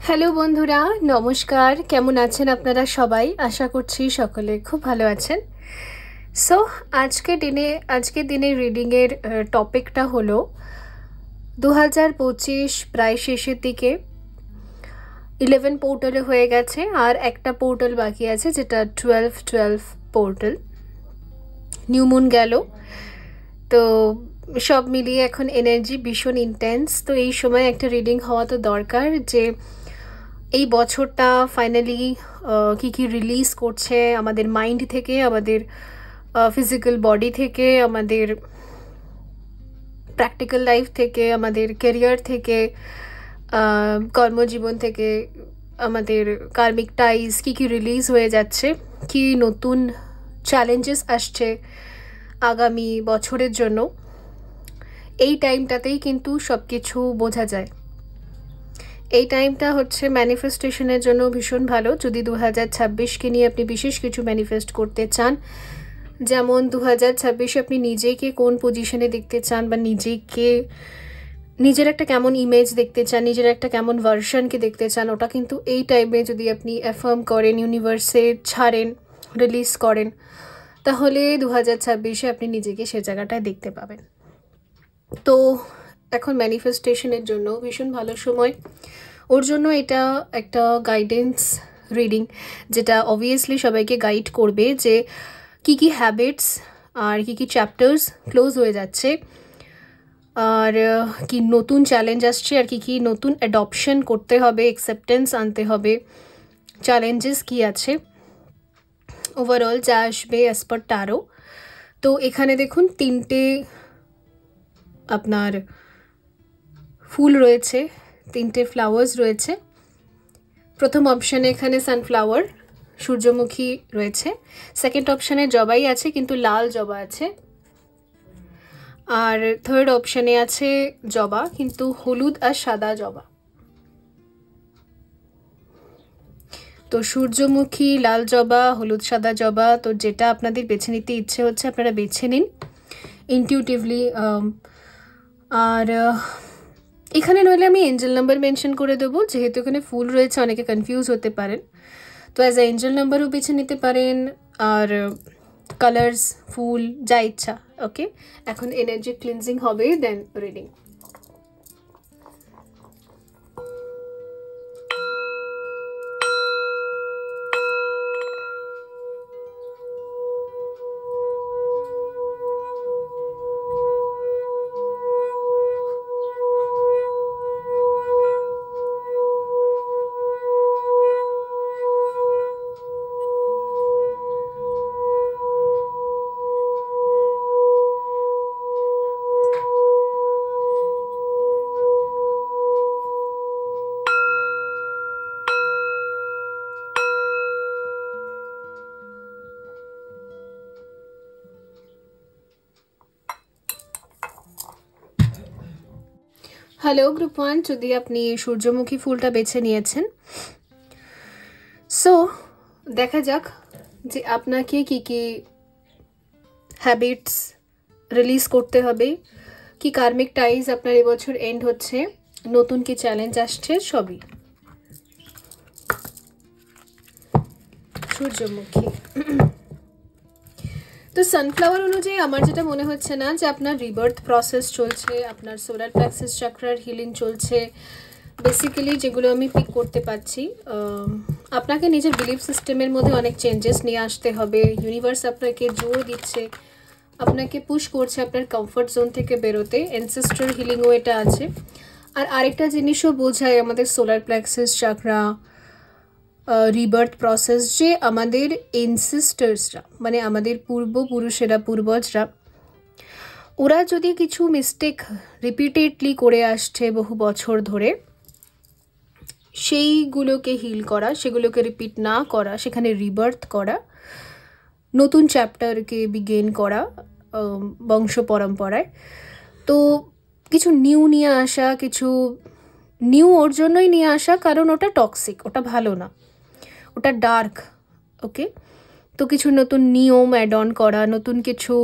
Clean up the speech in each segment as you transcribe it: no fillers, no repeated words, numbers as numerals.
Hello বন্ধুরা, নমস্কার। কেমন আছেন আপনারা সবাই? আশা করছি সকলে খুব ভালো আছেন। সো আজকের দিনে রিডিংয়ের টপিকটা হলো 2025 প্রায় শেষের দিকে 11 পোর্টালে হয়ে গেছে, আর একটা পোর্টাল বাকি আছে যেটা 12 পোর্টাল। নিউ মুন গেল, তো সব মিলিয়ে এখন এনার্জি ভীষণ ইন্টেন্স। তো এই সময় একটা রিডিং হওয়া তো দরকার যে এই বছরটা ফাইনালি কি কি রিলিজ করছে আমাদের মাইন্ড থেকে, আমাদের ফিজিক্যাল বডি থেকে, আমাদের প্র্যাকটিক্যাল লাইফ থেকে, আমাদের ক্যারিয়ার থেকে, কর্মজীবন থেকে, আমাদের কার্মিক টাইজ কি কি রিলিজ হয়ে যাচ্ছে, কি নতুন চ্যালেঞ্জেস আসছে আগামী বছরের জন্য। এই টাইমটাতেই কিন্তু সব কিছু বোঝা যায়। এই টাইমটা হচ্ছে ম্যানিফেস্টেশনের জন্য ভীষণ ভালো। যদি 2026কে নিয়ে আপনি বিশেষ কিছু ম্যানিফেস্ট করতে চান, যেমন 2026 আপনি নিজেকে কোন পজিশনে দেখতে চান, বা নিজের একটা কেমন ইমেজ দেখতে চান, নিজের একটা কেমন ভার্সনকে দেখতে চান, ওটা কিন্তু এই টাইমে যদি আপনি অ্যাফার্ম করেন, ইউনিভার্সে ছাড়েন, রিলিজ করেন, তাহলে 2026-এ আপনি নিজেকে সে জায়গাটায় দেখতে পাবেন। তো এখন ম্যানিফেস্টেশনের জন্য ভীষণ ভালো সময়। ওর জন্য এটা একটা গাইডেন্স রিডিং, যেটা অবভিয়াসলি সবাইকে গাইড করবে যে কি কি হ্যাবিটস আর কি কি চ্যাপ্টার্স ক্লোজ হয়ে যাচ্ছে, আর কি নতুন চ্যালেঞ্জ আসছে, আর কি কি নতুন অ্যাডপশন করতে হবে, অ্যাকসেপ্টেন্স আনতে হবে, চ্যালেঞ্জেস কি আছে, ওভারঅল যা আসবে অ্যাজ পার ট্যারো। তো এখানে দেখুন তিনটে আপনার ফুল রয়েছে, তিনটে ফ্লাওয়ার্স রয়েছে। প্রথম অপশানে এখানে সানফ্লাওয়ার, সূর্যমুখী রয়েছে। সেকেন্ড অপশানে জবাই আছে, কিন্তু লাল জবা আছে। আর থার্ড অপশানে আছে জবা, কিন্তু হলুদ আর সাদা জবা। তো সূর্যমুখী, লাল জবা, হলুদ সাদা জবা, তো যেটা আপনাদের বেছে নিতে ইচ্ছে হচ্ছে আপনারা বেছে নিন ইনটিউটিভলি। আর এখানে নইলে আমি এঞ্জেল নাম্বার মেনশন করে দেবো, যেহেতু এখানে ফুল রয়েছে অনেকে কনফিউজ হতে পারেন। তো অ্যাজ এ এঞ্জেল নাম্বারও বেছে নিতে পারেন, আর কালার্স, ফুল, যা ইচ্ছা। ওকে, এখন এনার্জি ক্লিনজিং হবে, দেন রিডিং। হ্যালো গ্রুপ 1, যদি আপনি সূর্যমুখী ফুলটা বেছে নিয়েছেন, সো দেখা যাক যে আপনাকে কি কি হ্যাবিটস রিলিজ করতে হবে, কি কার্মিক টাইজ আপনার এবছর এন্ড হচ্ছে, নতুন কি চ্যালেঞ্জ আসছে, সবই। সূর্যমুখী। তো সানফ্লাওয়ার অনুযায়ী আমার যেটা মনে হচ্ছে না যে আপনার রিবার্থ প্রসেস চলছে, আপনার সোলার প্লেক্সাস চাকরার হিলিং চলছে। বেসিক্যালি যেগুলো আমি পিক করতে পারছি, আপনাকে নিজের বিলিফ সিস্টেমের মধ্যে অনেক চেঞ্জেস নিয়ে আসতে হবে। ইউনিভার্স আপনাকে জোর দিচ্ছে, আপনাকে পুশ করছে আপনার কমফর্ট জোন থেকে বেরোতে। অ্যানসেস্ট্রাল হিলিংও এটা আছে। আর আরেকটা জিনিসও বোঝায় আমাদের সোলার প্লেক্সাস চাকরা, রিবার্থ প্রসেস, যে আমাদের এনসেস্টার্সরা, মানে আমাদের পূর্বপুরুষেরা, পূর্বজরা, ওরা যদি কিছু মিস্টেক রিপিটেডলি করে আসছে বহু বছর ধরে, সেইগুলোকে হিল করা, সেগুলোকে রিপিট না করা, সেখানে রিবার্থ করা, নতুন চ্যাপ্টারকে বিগেন করা বংশ পরম্পরায়। তো কিছু নিউ নিয়ে আসা, কিছু নিউ ওর জন্যই নিয়ে আসা, কারণ ওটা টক্সিক, ওটা ভালো না, ওটা ডার্ক। ওকে, তো কিছু নতুন নিয়ম অ্যাড অন করা, নতুন কিছু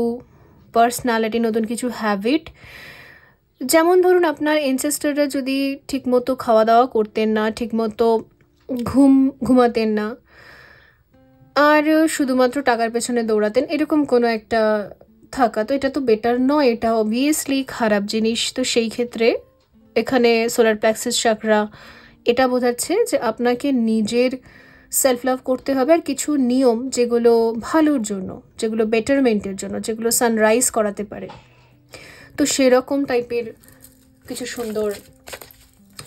পার্সোনালিটি, নতুন কিছু হ্যাবিট, যেমন ধরুন আপনার এনসেস্টাররা যদি ঠিকমতো খাওয়া দাওয়া করতেন না, ঠিকমতো ঘুমাতেন না, আর শুধুমাত্র টাকার পেছনে দৌড়াতেন, এরকম কোনো একটা থাকা, তো এটা তো বেটার নয়, এটা অবভিয়াসলি খারাপ জিনিস। তো সেই ক্ষেত্রে এখানে সোলার প্লেক্সাস চাকরা এটা বোঝাচ্ছে যে আপনাকে নিজের সেলফ লাভ করতে হবে, আর কিছু নিয়ম যেগুলো ভালোর জন্য, যেগুলো বেটারমেন্টের জন্য, যেগুলো সানরাইজ করাতে পারে, তো সেরকম টাইপের কিছু সুন্দর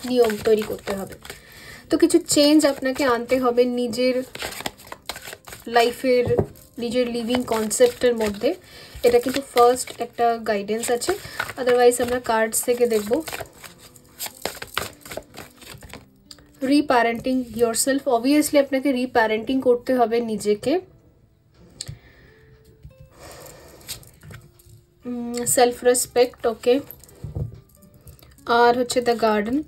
নিয়ম তৈরি করতে হবে। তো কিছু চেঞ্জ আপনাকে আনতে হবে নিজের লাইফের, নিজের লিভিং কনসেপ্টের মধ্যে। এটা কিন্তু ফার্স্ট একটা গাইডেন্স আছে, আদারওয়াইজ আমরা কার্ডস থেকে দেখব। রিপ্যারেন্টিং ইয়োরসেলফ, অবভিয়াসলি আপনাকে রিপ্যারেন্টিং করতে হবে নিজেকে। সেলফ রেসপেক্ট, ওকে। আর হচ্ছে দ্য গার্ডেন,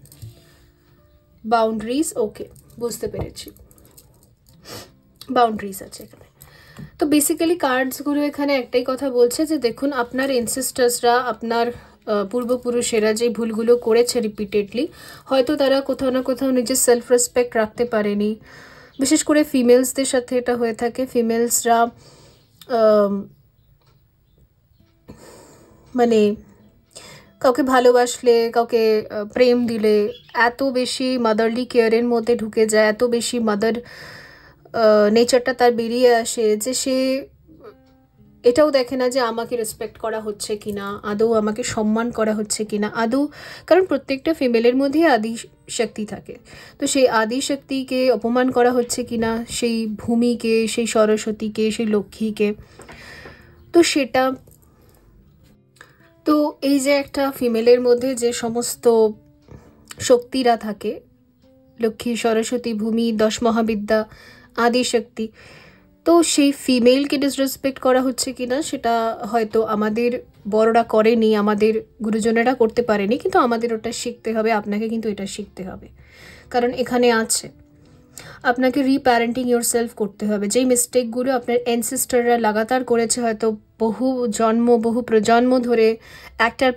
বাউন্ডারিজ, ওকে, বুঝতে পেরেছি, বাউন্ডারিজ আছে এখানে। তো বেসিক্যালি কার্ডসগুলো এখানে একটাই কথা বলছে যে দেখুন, আপনার এনসেস্টার্সরা, আপনার পূর্বপুরুষেরা যে ভুলগুলো করেছে রিপিটেডলি, হয়তো তারা কোথাও না কোথাও নিজের সেলফ রেসপেক্ট রাখতে পারেনি। বিশেষ করে ফিমেলসদের সাথে এটা হয়ে থাকে। ফিমেলসরা মানে কাউকে ভালোবাসলে, কাউকে প্রেম দিলে এত বেশি মাদারলি কেয়ারের মধ্যে ঢুকে যায়, এত বেশি মাদার নেচারটা তার বেরিয়ে আসে যে সে এটাও দেখে না যে আমাকে রেসপেক্ট করা হচ্ছে কিনা, আদৌ আমাকে সম্মান করা হচ্ছে কিনা আদৌ, কারণ প্রত্যেকটা ফিমেলের মধ্যে আদি শক্তি থাকে। তো সেই আদি শক্তিকে অপমান করা হচ্ছে কিনা, সেই ভূমিকে, সেই সরস্বতীকে, সেই লক্ষ্মীকে, তো সেটা, তো এই যে একটা ফিমেলের মধ্যে যে সমস্ত শক্তিরা থাকে, লক্ষ্মী, সরস্বতী, ভূমি, 10 মহাবিদ্যা, আদি শক্তি, তো সেই ফিমেলকে ডিসরেসপেক্ট করা হচ্ছে কিনা সেটা হয়তো আমাদের বড়রা করেনি, আমাদের গুরুজনেরা করতে পারেনি, কিন্তু আমাদের ওটা শিখতে হবে। আপনাকে কিন্তু এটা শিখতে হবে, কারণ এখানে আছে আপনাকে রিপ্যারেন্টিং ইয়োরসেলফ করতে হবে। যেই মিস্টেকগুলো আপনার অ্যানসেস্টাররা লাগাতার করেছে, হয়তো বহু প্রজন্ম ধরে একটার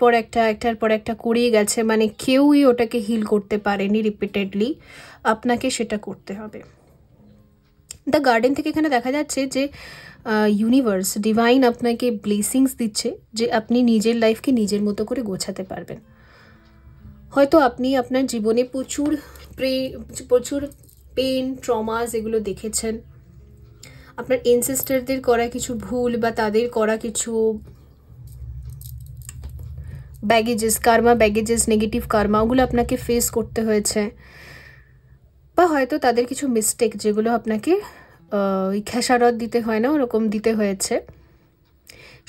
পর একটা করিয়ে গেছে, মানে কেউই ওটাকে হিল করতে পারেনি রিপিটেডলি, আপনাকে সেটা করতে হবে। দ্য গার্ডেন থেকে এখানে দেখা যাচ্ছে যে ইউনিভার্স, ডিভাইন আপনাকে ব্লেসিংস দিচ্ছে যে আপনি নিজের লাইফকে নিজের মতো করে গোছাতে পারবেন। হয়তো আপনি আপনার জীবনে প্রচুর পেন, ট্রমাস এগুলো দেখেছেন, আপনার এনসেস্টারদের করা কিছু ভুল বা তাদের করা কিছু ব্যাগেজেস, নেগেটিভ কার্মা, ওগুলো আপনাকে ফেস করতে হয়েছে, বা হয়তো তাদের কিছু মিস্টেক যেগুলো আপনাকে ওই খেসারত দিতে হয় না, ওরকম দিতে হয়েছে,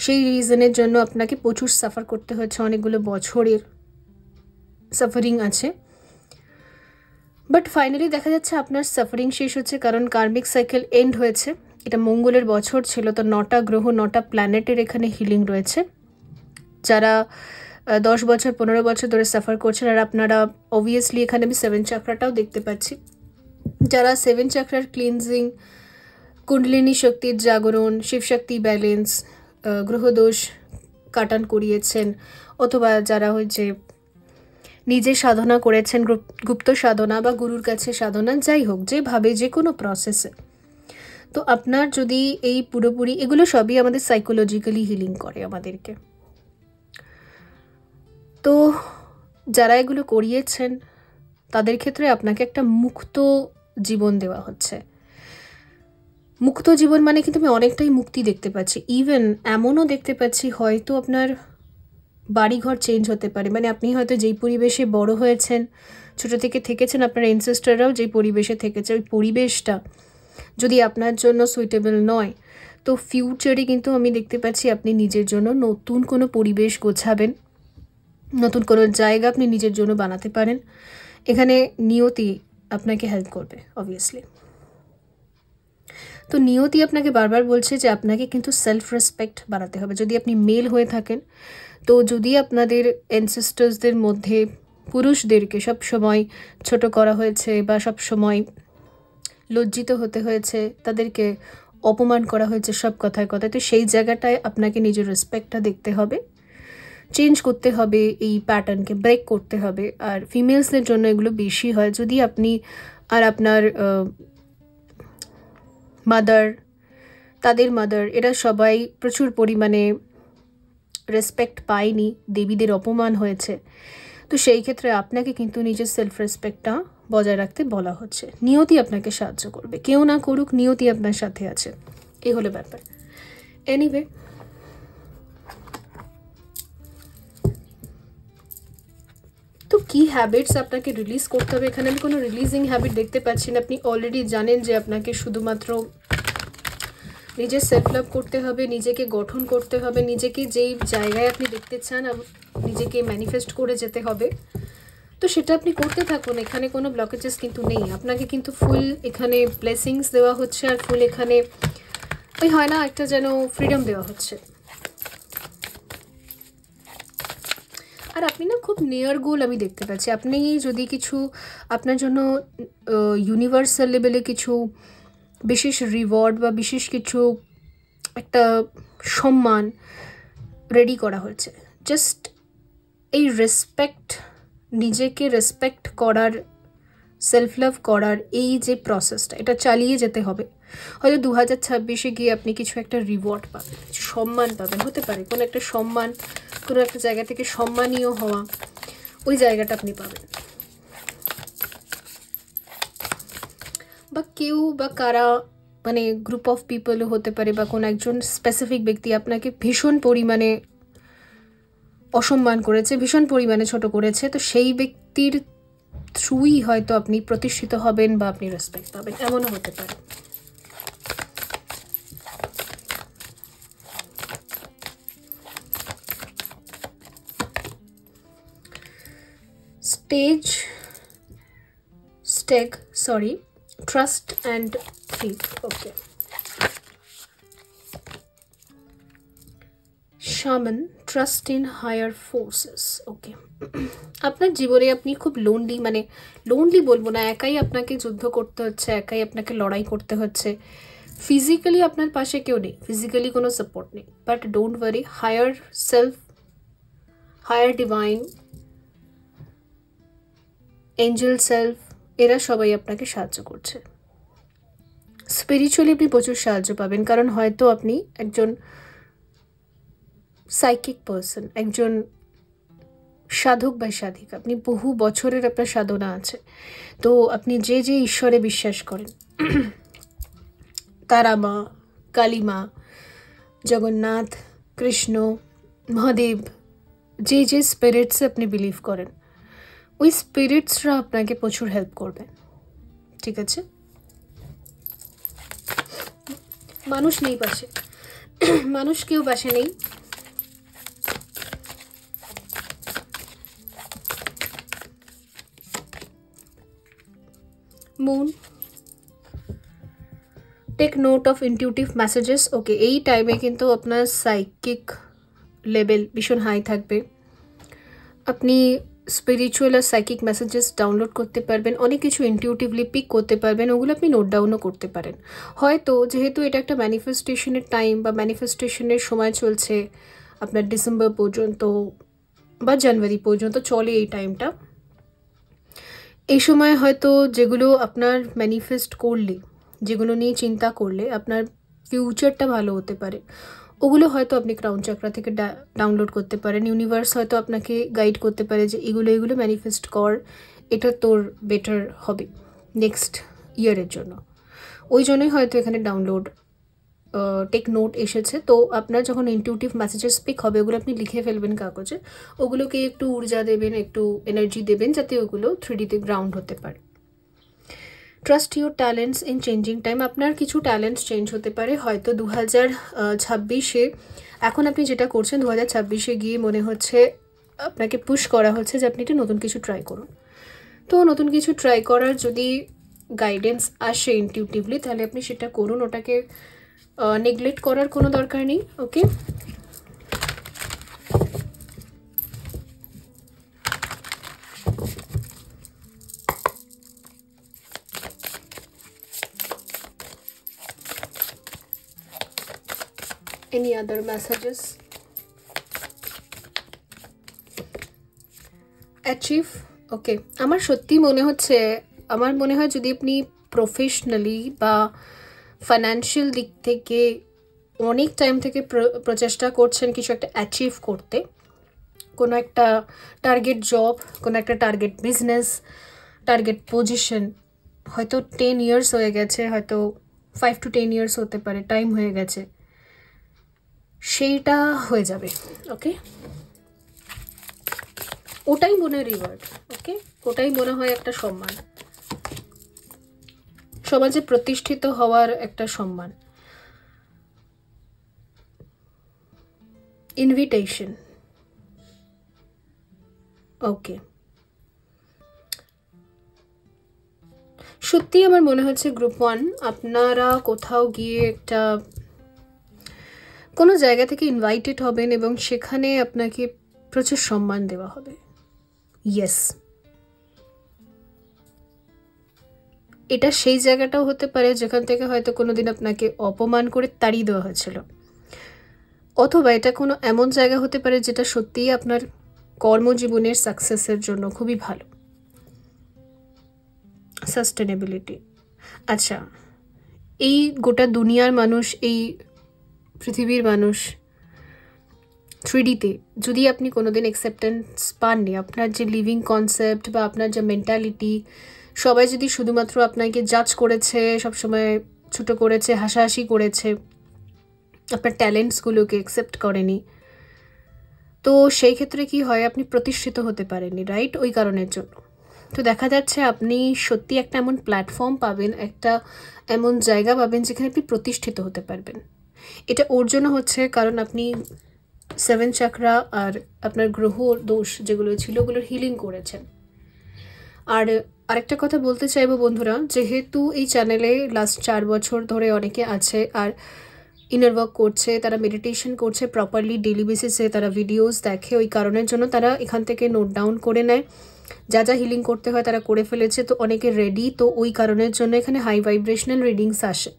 সেই রিজনের জন্য আপনাকে প্রচুর সাফার করতে হয়েছে, অনেকগুলো বছরের সাফারিং আছে। বাট ফাইনালি দেখা যাচ্ছে আপনার সাফারিং শেষ হচ্ছে, কারণ কার্মিক সাইকেল এন্ড হয়েছে। এটা মঙ্গলের বছর ছিল, তো 9টা গ্রহ, 9টা প্ল্যানেটের এখানে হিলিং রয়েছে। যারা 10 বছর 15 বছর ধরে সাফার করছেন, আর আপনারা অবভিয়াসলি এখানে আমি 7 চাকরাটাও দেখতে পাচ্ছি, যারা 7 চাকরার ক্লিনজিং, কুণ্ডলিনী শক্তির জাগরণ, শিবশক্তি ব্যালেন্স, গ্রহদোষ কাটান করিয়েছেন, অথবা যারা হচ্ছে নিজে সাধনা করেছেন, গুপ্ত সাধনা বা গুরুর কাছে সাধনা, যাই হোক, যেভাবে যে কোনো প্রসেসে, তো আপনার যদি এই পুরোপুরি, এগুলো সবই আমাদের সাইকোলজিক্যালি হিলিং করে আমাদেরকে। তো যারা এগুলো করিয়েছেন তাদের ক্ষেত্রে আপনাকে একটা মুক্ত জীবন দেওয়া হচ্ছে। মুক্ত জীবন মানে কিন্তু আমি অনেকটাই মুক্তি দেখতে পাচ্ছি, ইভেন এমনও দেখতে পাচ্ছি হয়তো আপনার বাড়িঘর চেঞ্জ হতে পারে, মানে আপনি হয়তো যেই পরিবেশে বড় হয়েছেন, ছোটো থেকে থেকেছেন, আপনার এনসেস্টাররাও যেই পরিবেশে থেকেছে, ওই পরিবেশটা যদি আপনার জন্য সুইটেবল নয়, তো ফিউচারে কিন্তু আমি দেখতে পাচ্ছি আপনি নিজের জন্য নতুন কোনো পরিবেশ গোছাবেন, নতুন কোনো জায়গা আপনি নিজের জন্য বানাতে পারেন। এখানে নিয়তি আপনাকে হেল্প করবে অবভিয়াসলি। তো নিয়তি আপনাকে বারবার বলছে যে আপনাকে কিন্তু সেলফ রেসপেক্ট বাড়াতে হবে। যদি আপনি মেল হয়ে থাকেন, তো যদি আপনাদের অ্যানসেস্টার্সদের মধ্যে পুরুষদেরকে সব সময় ছোট করা হয়েছে বা সব সময় লজ্জিত হতে হয়েছে, তাদেরকে অপমান করা হয়েছে সব কথায় কথায়, তো সেই জায়গাটায় আপনাকে নিজের রেসপেক্টটা দেখতে হবে। চেঞ্জ করতে হবে, এই প্যাটার্নকে ব্রেক করতে হবে। আর ফিমেলসদের জন্য এগুলো বেশি হয়। যদি আপনি আর আপনার মাদার, তাদের মাদার, এরা সবাই প্রচুর পরিমাণে রেসপেক্ট পায়নি, দেবীদের অপমান হয়েছে, তো সেই ক্ষেত্রে আপনাকে কিন্তু নিজের সেলফ রেসপেক্টটা বজায় রাখতে বলা হচ্ছে। নিয়তি আপনাকে সাহায্য করবে, কেউ না করুক, নিয়তি আপনার সাথে আছে, এই হলো ব্যাপার। এনিওয়ে, তো কী হ্যাবিটস আপনাকে রিলিজ করতে হবে? এখানে আমি কোনো রিলিজিং হ্যাবিট দেখতে পাচ্ছি না। আপনি অলরেডি জানেন যে আপনাকে শুধুমাত্র নিজের সেলফ লাভ করতে হবে, নিজেকে গঠন করতে হবে, নিজেকে যেই জায়গায় আপনি দেখতে চান নিজেকে ম্যানিফেস্ট করে যেতে হবে। তো সেটা আপনি করতে থাকুন, এখানে কোনো ব্লকেজেস কিন্তু নেই। আপনাকে কিন্তু ফুল এখানে ব্লেসিংস দেওয়া হচ্ছে, আর ফুল এখানে ওই হয় না একটা যেন ফ্রিডম দেওয়া হচ্ছে। আর আপনি না খুব নিয়ার গোল আমি দেখতে পাচ্ছি। আপনি যদি কিছু আপনার জন্য ইউনিভার্সাল লেভেলে কিছু বিশেষ রিওয়ার্ড বা বিশেষ কিছু একটা সম্মান রেডি করা হয়েছে, জাস্ট এই রেসপেক্ট, নিজেকে রেসপেক্ট করার, সেলফ লাভ করার এই যে প্রসেসটা, এটা চালিয়ে যেতে হবে। হয়তো 2026-এ গিয়ে আপনি কিছু একটা রিওয়ার্ড পাবেন, কিছু সম্মান পাবেন, হতে পারে কোনো একটা সম্মান, কোনো একটা জায়গা থেকে সম্মানীয় হওয়া, ওই জায়গাটা আপনি পাবেন। বা কেউ বা কারা, মানে গ্রুপ অফ পিপলও হতে পারে, বা কোনো একজন স্পেসিফিক ব্যক্তি আপনাকে ভীষণ পরিমাণে অসম্মান করেছে, ভীষণ পরিমাণে ছোট করেছে, তো সেই ব্যক্তির থ্রুই হয়তো আপনি প্রতিষ্ঠিত হবেন বা আপনি রেসপেক্ট পাবেন, এমনও হতে পারে। Trust and faith. Okay, shaman, trust in higher forces. Okay, আপনার জীবনে আপনি খুব লোনলি, মানে লোনলি বলবো না, একাই আপনাকে যুদ্ধ করতে হচ্ছে, একাই আপনাকে লড়াই করতে হচ্ছে। ফিজিক্যালি আপনার পাশে কেউ নেই, ফিজিক্যালি কোনো সাপোর্ট নেই, but don't worry, higher self, higher divine, angel self, এরা সবাই আপনাকে সাহায্য করছে। স্পিরিচুয়ালি আপনি প্রচুর সাহায্য পাবেন, কারণ হয়তো আপনি একজন সাইকিক পার্সন, একজন সাধক বা সাধিকা, আপনি বহু বছরের আপনার সাধনা আছে, তো আপনি যে যে ঈশ্বরে বিশ্বাস করেন, তারা মা, কালী মা, জগন্নাথ, কৃষ্ণ, মহাদেব, যে যে স্পিরিটসে আপনি বিলিভ করেন, ওই স্পিরিটসরা আপনাকে প্রচুর হেল্প করবে, ঠিক আছে? মানুষ নেই পাশে, মানুষ কেউ পাশে নেই। Moon, take note of intuitive messages. Okay, এই টাইমে কিন্তু আপনার সাইকিক লেভেল ভীষণ হাই থাকবে, আপনি স্পিরিচুয়াল আর সাইকিক মেসেজেস ডাউনলোড করতে পারবেন, অনেক কিছু ইনটিউটিভলি পিক করতে পারবেন, ওগুলো আপনি নোট ডাউনও করতে পারেন। হয়তো যেহেতু এটা একটা ম্যানিফেস্টেশনের টাইম বা ম্যানিফেস্টেশনের সময় চলছে, আপনার ডিসেম্বর পর্যন্ত বা জানুয়ারি পর্যন্ত চলে এই টাইমটা, এই সময় হয়তো যেগুলো আপনার ম্যানিফেস্ট করলে, যেগুলো নিয়ে চিন্তা করলে আপনার ফিউচারটা ভালো হতে পারে, ওগুলো হয়তো আপনি ক্রাউন চাকরা থেকে ডাউনলোড করতে পারেন। ইউনিভার্স হয়তো আপনাকে গাইড করতে পারে যে এগুলো এগুলো ম্যানিফেস্ট কর, এটা তোর বেটার হবে নেক্সট ইয়ারের জন্য, ওই জন্যই হয়তো এখানে ডাউনলোড টেক নোট এসেছে। তো আপনার যখন ইনটিউটিভ মেসেজেস পিক হবে, ওগুলো আপনি লিখে ফেলবেন কাগজে, ওগুলোকে একটু ঊর্জা দেবেন, একটু এনার্জি দেবেন, যাতে ওগুলো 3Dতে গ্রাউন্ড হতে পারে। Trust your talents in changing time. আপনার কিছু ট্যালেন্টস চেঞ্জ হতে পারে, হয়তো 2026-এ, এখন আপনি যেটা করছেন 2026-এ গিয়ে মনে হচ্ছে আপনাকে পুশ করা হচ্ছে যে আপনি একটা নতুন কিছু ট্রাই করুন। তো নতুন কিছু ট্রাই করার যদি গাইডেন্স আসে ইনটিউটিভলি, তাহলে আপনি সেটা করুন, ওটাকে নেগলেক্ট করার কোনো দরকার নেই। ওকে, any other messages? অ্যাচিভ, ওকে। আমার সত্যি মনে হচ্ছে, আমার মনে হয় যদি আপনি প্রফেশনালি বা ফাইন্যান্সিয়াল দিক থেকে অনেক টাইম থেকে প্রচেষ্টা করছেন কিছু একটা অ্যাচিভ করতে, কোনো একটা টার্গেট জব, কোনো একটা টার্গেট বিজনেস, টার্গেট পজিশন, হয়তো 10 ইয়ার্স হয়ে গেছে, হয়তো 5 to 10 ইয়ার্স হতে পারে, টাইম হয়ে গেছে, সেইটা হয়ে যাবে। ওকে, ওটাই মনে হয় রিওয়ার্ড। ওকে, ওটাই মনে হয় একটা সম্মান, সমাজে প্রতিষ্ঠিত হওয়ার একটা সম্মান। ইনভিটেশন, ওকে। সত্যি আমার মনে হচ্ছে গ্রুপ 1 আপনারা কোথাও গিয়ে একটা কোনো জায়গা থেকে ইনভাইটেড হবেন এবং সেখানে আপনাকে প্রচুর সম্মান দেওয়া হবে। ইয়েস, এটা সেই জায়গাটাও হতে পারে যেখান থেকে হয়তো কোনোদিন আপনাকে অপমান করে তাড়িয়ে দেওয়া হয়েছিল, অথবা এটা কোনো এমন জায়গা হতে পারে যেটা সত্যিই আপনার কর্মজীবনের সাকসেসের জন্য খুবই ভালো। সাস্টেনেবিলিটি, আচ্ছা, এই গোটা দুনিয়ার মানুষ, এই পৃথিবীর মানুষ 3Dতে যদি আপনি কোনোদিন অ্যাকসেপ্টেন্স পাননি, আপনার যে লিভিং কনসেপ্ট বা আপনার যে মেন্টালিটি, সবাই যদি শুধুমাত্র আপনাকে জাজ করেছে, সবসময় ছোটো করেছে, হাসাহাসি করেছে, আপনার ট্যালেন্টসগুলোকে অ্যাকসেপ্ট করেনি, তো সেই ক্ষেত্রে কি হয়, আপনি প্রতিষ্ঠিত হতে পারেননি, রাইট? ওই কারণের জন্য। তো দেখা যাচ্ছে আপনি সত্যি একটা এমন প্ল্যাটফর্ম পাবেন, একটা এমন জায়গা পাবেন যেখানে আপনি প্রতিষ্ঠিত হতে পারবেন। এটা ওর জন্য হচ্ছে কারণ আপনি 7 চাকরা আর আপনার গ্রহ দোষ যেগুলো ছিল ওগুলোর হিলিং করেছেন। আর আরেকটা কথা বলতে চাইবো বন্ধুরা, যেহেতু এই চ্যানেলে লাস্ট 4 বছর ধরে অনেকে আছে আর ইনার ওয়ার্ক করছে, তারা মেডিটেশন করছে প্রপারলি ডেলি বেসিসে, তারা ভিডিওস দেখে, ওই কারণের জন্য তারা এখান থেকে নোট ডাউন করে নেয়, যা যা হিলিং করতে হয় তারা করে ফেলেছে, তো অনেকে রেডি, তো ওই কারণের জন্য এখানে হাই ভাইব্রেশনাল রিডিংস আসে।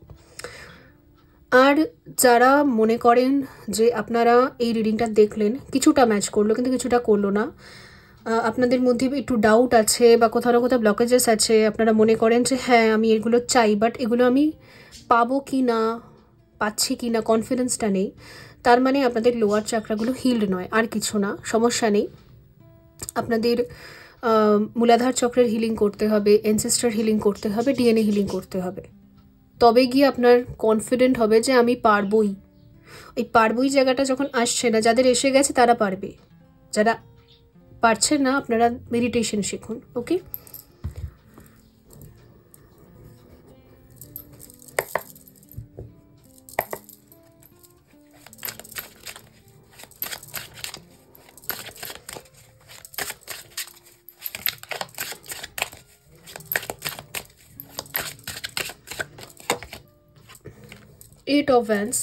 আর যারা মনে করেন যে আপনারা এই রিডিংটা দেখলেন, কিছুটা ম্যাচ করলো কিন্তু কিছুটা করলো না, আপনাদের মধ্যে একটু ডাউট আছে বা কোথাও না কোথাও ব্লকেজেস আছে, আপনারা মনে করেন যে হ্যাঁ আমি এগুলো চাই বাট এগুলো আমি পাবো কি না, পাচ্ছি কি না, কনফিডেন্সটা নেই, তার মানে আপনাদের লোয়ার চাকরাগুলো হিল্ড নয়, আর কিছু না, সমস্যা নেই। আপনাদের মূলাধার চক্রের হিলিং করতে হবে, এনসেস্টার হিলিং করতে হবে, ডিএনএ হিলিং করতে হবে, তবে গিয়ে আপনার কনফিডেন্ট হবে যে আমি পারবই। ওই পারবই জায়গাটা যখন আসছে না, যাদের এসে গেছে তারা পারবে, যারা পারছে না আপনারা মেডিটেশন শিখুন। ওকে, এইট অফ ভ্যান্স।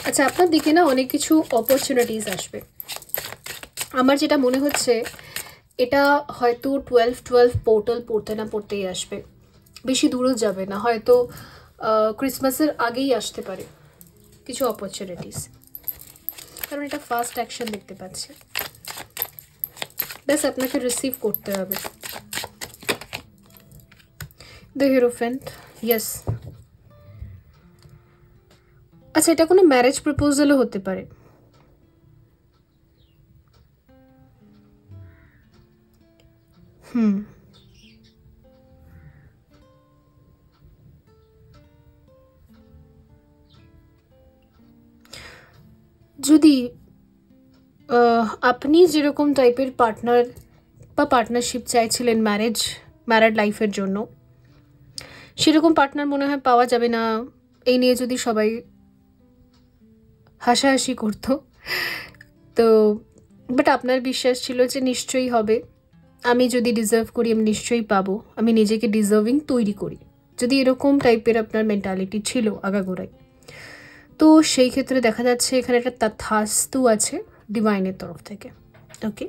আচ্ছা, আপনার দিকে না অনেক কিছু অপরচুনিটিস আসবে। আমার যেটা মনে হচ্ছে এটা হয়তো 12 পোর্টাল পড়তে না পড়তেই আসবে, বেশি দূরও যাবে না, হয়তো ক্রিসমাসের আগেই আসতে পারে কিছু অপরচুনিটিস, কারণ এটা ফাস্ট অ্যাকশন দেখতে পাচ্ছি, ব্যাস আপনাকে রিসিভ করতে হবে। The hierophant, yes. আচ্ছা, এটা কোনো ম্যারেজ প্রপোজালও হতে পারে। যদি আপনি যেরকম টাইপের পার্টনার বা পার্টনারশিপ চাইছিলেন ম্যারিড লাইফের জন্য, সেরকম পার্টনার মনে হয় পাওয়া যাবে না, এই নিয়ে যদি সবাই হাসাহাসি করতো, তো বাট আপনার বিশ্বাস ছিল যে নিশ্চয়ই হবে, আমি যদি ডিজার্ভ করি আমি নিশ্চয়ই পাবো, আমি নিজেকে ডিজার্ভিং তৈরি করি, যদি এরকম টাইপের আপনার মেন্টালিটি ছিল আগাগোড়াই, তো সেই ক্ষেত্রে দেখা যাচ্ছে এখানে একটা তথাস্তু আছে ডিভাইনের তরফ থেকে। ওকে,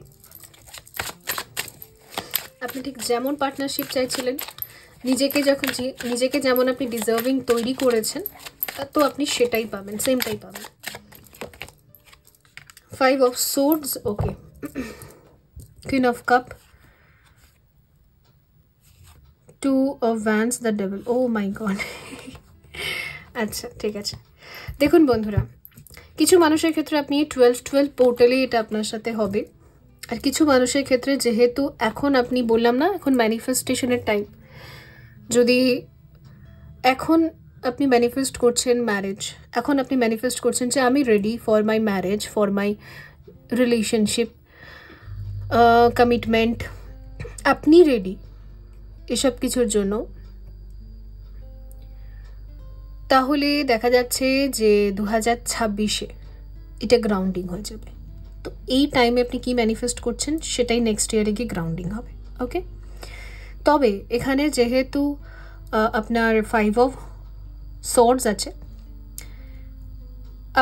আপনি ঠিক যেমন পার্টনারশিপ চাইছিলেন, নিজেকে যেমন আপনি ডিজার্ভিং তৈরি করেছেন, তো আপনি সেটাই পাবেন, সেমটাই পাবেন। 5 of Swords, okay. Queen of cup, 2 of Wands, the Devil. Oh my God. আচ্ছা ঠিক আছে, দেখুন বন্ধুরা, কিছু মানুষের ক্ষেত্রে আপনি 12-12 পোর্টালে এটা আপনার সাথে হবে, আর কিছু মানুষের ক্ষেত্রে যেহেতু এখন আপনি বললাম না এখন ম্যানিফেস্টেশনের টাইম, যদি এখন আপনি ম্যানিফেস্ট করছেন ম্যারেজ, এখন আপনি ম্যানিফেস্ট করছেন যে আমি ready for my marriage, for my relationship, commitment, আপনি রেডি এসব কিছুর জন্য, তাহলে দেখা যাচ্ছে যে 2026-এ এটা গ্রাউন্ডিং হয়ে যাবে। তো এই টাইমে আপনি কি ম্যানিফেস্ট করছেন সেটাই নেক্সট ইয়ারে গিয়ে গ্রাউন্ডিং হবে। ওকে, তবে এখানে যেহেতু আপনার 5 অফ সোর্ডস আছে,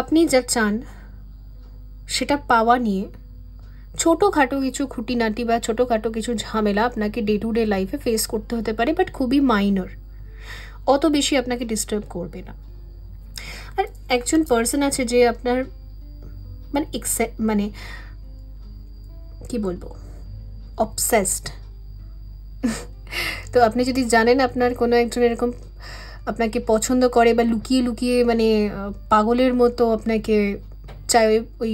আপনি যা চান সেটা পাওয়া নিয়ে ছোটোখাটো কিছু খুঁটিনাটি বা ছোটোখাটো কিছু ঝামেলা আপনাকে ডে টু ডে লাইফে ফেস করতে হতে পারে, বাট খুবই মাইনর, অত বেশি আপনাকে ডিস্টার্ব করবে না। আর একজন পার্সন আছে যে আপনার মানে মানে কি বলবো, অবসেসড। তো আপনি যদি জানেন আপনার কোনো একজন এরকম আপনাকে পছন্দ করে বা লুকিয়ে লুকিয়ে মানে পাগলের মতো আপনাকে চাই, ওই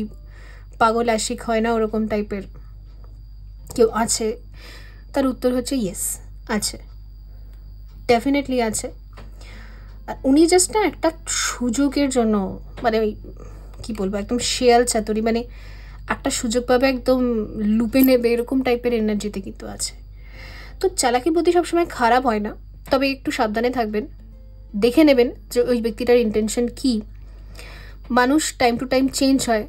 পাগল আশিক হয় না ওরকম টাইপের কেউ আছে, তার উত্তর হচ্ছে ইয়েস, আছে, ডেফিনেটলি আছে। আর উনি জাস্ট না একটা সুযোগের জন্য মানে ওই কী বলবো একদম শেয়াল চাতুরি, মানে একটা সুযোগ পাবে একদম লুপে নেবে এরকম টাইপের এনার্জিতে কিন্তু আছে। তো চালাকি বুদ্ধি সবসময় খারাপ হয় না, তবে একটু সাবধানে থাকবেন, দেখে নেবেন যে ওই ব্যক্তিটার ইন্টেনশন কী। মানুষ টাইম টু টাইম চেঞ্জ হয়,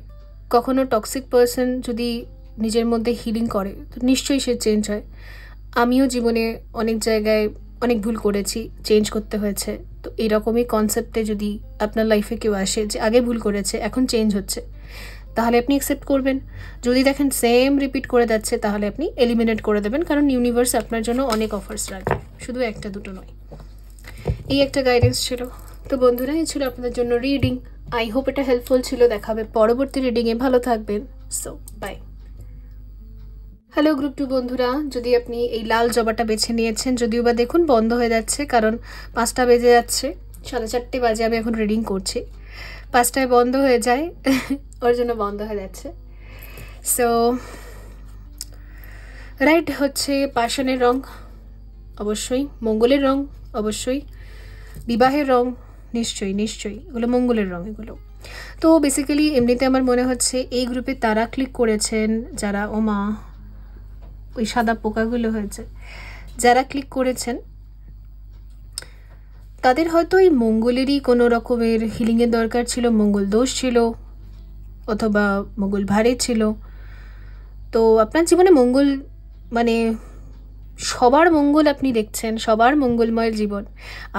কখনো টক্সিক পার্সন যদি নিজের মধ্যে হিলিং করে তো নিশ্চয়ই সে চেঞ্জ হয়। আমিও জীবনে অনেক জায়গায় অনেক ভুল করেছি, চেঞ্জ করতে হয়েছে। তো এরকমই কনসেপ্টে যদি আপনার লাইফে কেউ আসে যে আগে ভুল করেছে এখন চেঞ্জ হচ্ছে, তাহলে আপনি অ্যাকসেপ্ট করবেন। যদি দেখেন সেম রিপিট করে যাচ্ছে তাহলে আপনি এলিমিনেট করে দেবেন, কারণ ইউনিভার্স আপনার জন্য অনেক অফার্স রাখবে, শুধু একটা দুটো নয়। এই একটা গাইডেন্স ছিল। তো বন্ধুরা, এই ছিল আপনাদের জন্য রিডিং। আই হোপ এটা হেল্পফুল ছিল। দেখাবে পরবর্তী রিডিংয়ে, ভালো থাকবেন। So by. হ্যালো গ্রুপ 2 বন্ধুরা, যদি আপনি এই লাল জবাটা বেছে নিয়েছেন, যদিও বা দেখুন বন্ধ হয়ে যাচ্ছে, কারণ 5টা বেজে যাচ্ছে, 4:30 বাজে আমি এখন রিডিং করছি, 5টায় বন্ধ হয়ে যায় ওর জন্য বন্ধ হয়ে যাচ্ছে। সো রাইট হচ্ছে প্যাশনের রং, অবশ্যই মঙ্গলের রং, অবশ্যই বিবাহের রং, নিশ্চয়ই নিশ্চয়ই এগুলো মঙ্গলের রং এগুলো। তো বেসিক্যালি এমনিতে আমার মনে হচ্ছে এই গ্রুপে তারা ক্লিক করেছেন যারা, ও মা ওই সাদা পোকাগুলো হয়েছে, যারা ক্লিক করেছেন তাদের হয়তো এই মঙ্গলেরই কোনো রকমের হিলিংয়ের দরকার ছিল, মঙ্গল দোষ ছিল অথবা মঙ্গল ভারে ছিল। তো আপনার জীবনে মঙ্গল মানে সবার মঙ্গল আপনি দেখছেন, সবার মঙ্গলময় জীবন,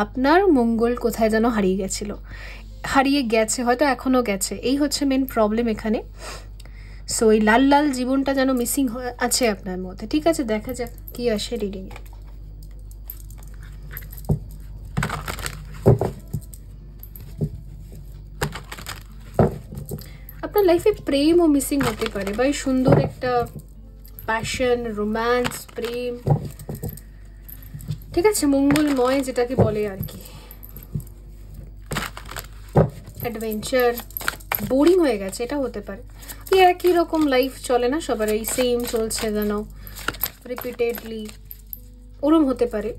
আপনার মঙ্গল কোথায় যেন হারিয়ে গেছিল, হারিয়ে গেছে, হয়তো এখনও গেছে, এই হচ্ছে মেন প্রবলেম এখানে। সো এই লাল লাল জীবনটা যেন মিসিং আছে আপনার মধ্যে। ঠিক আছে, দেখা যাক কি আসে রিডিংয়ে। আপনার লাইফে প্রেমও মিসিং হতে পারে, বা সুন্দর একটা প্যাশন, রোম্যান্স, প্রেম, ঠিক আছে, মঙ্গলময় যেটাকে বলে আর কি, অ্যাডভেঞ্চার, বোরিং হয়ে গেছে এটা হতে পারে। এই একই রকম লাইফ চলে না সবার, এই সেম চলছে যেন রিপিটেডলি, ওরম হতে পারে।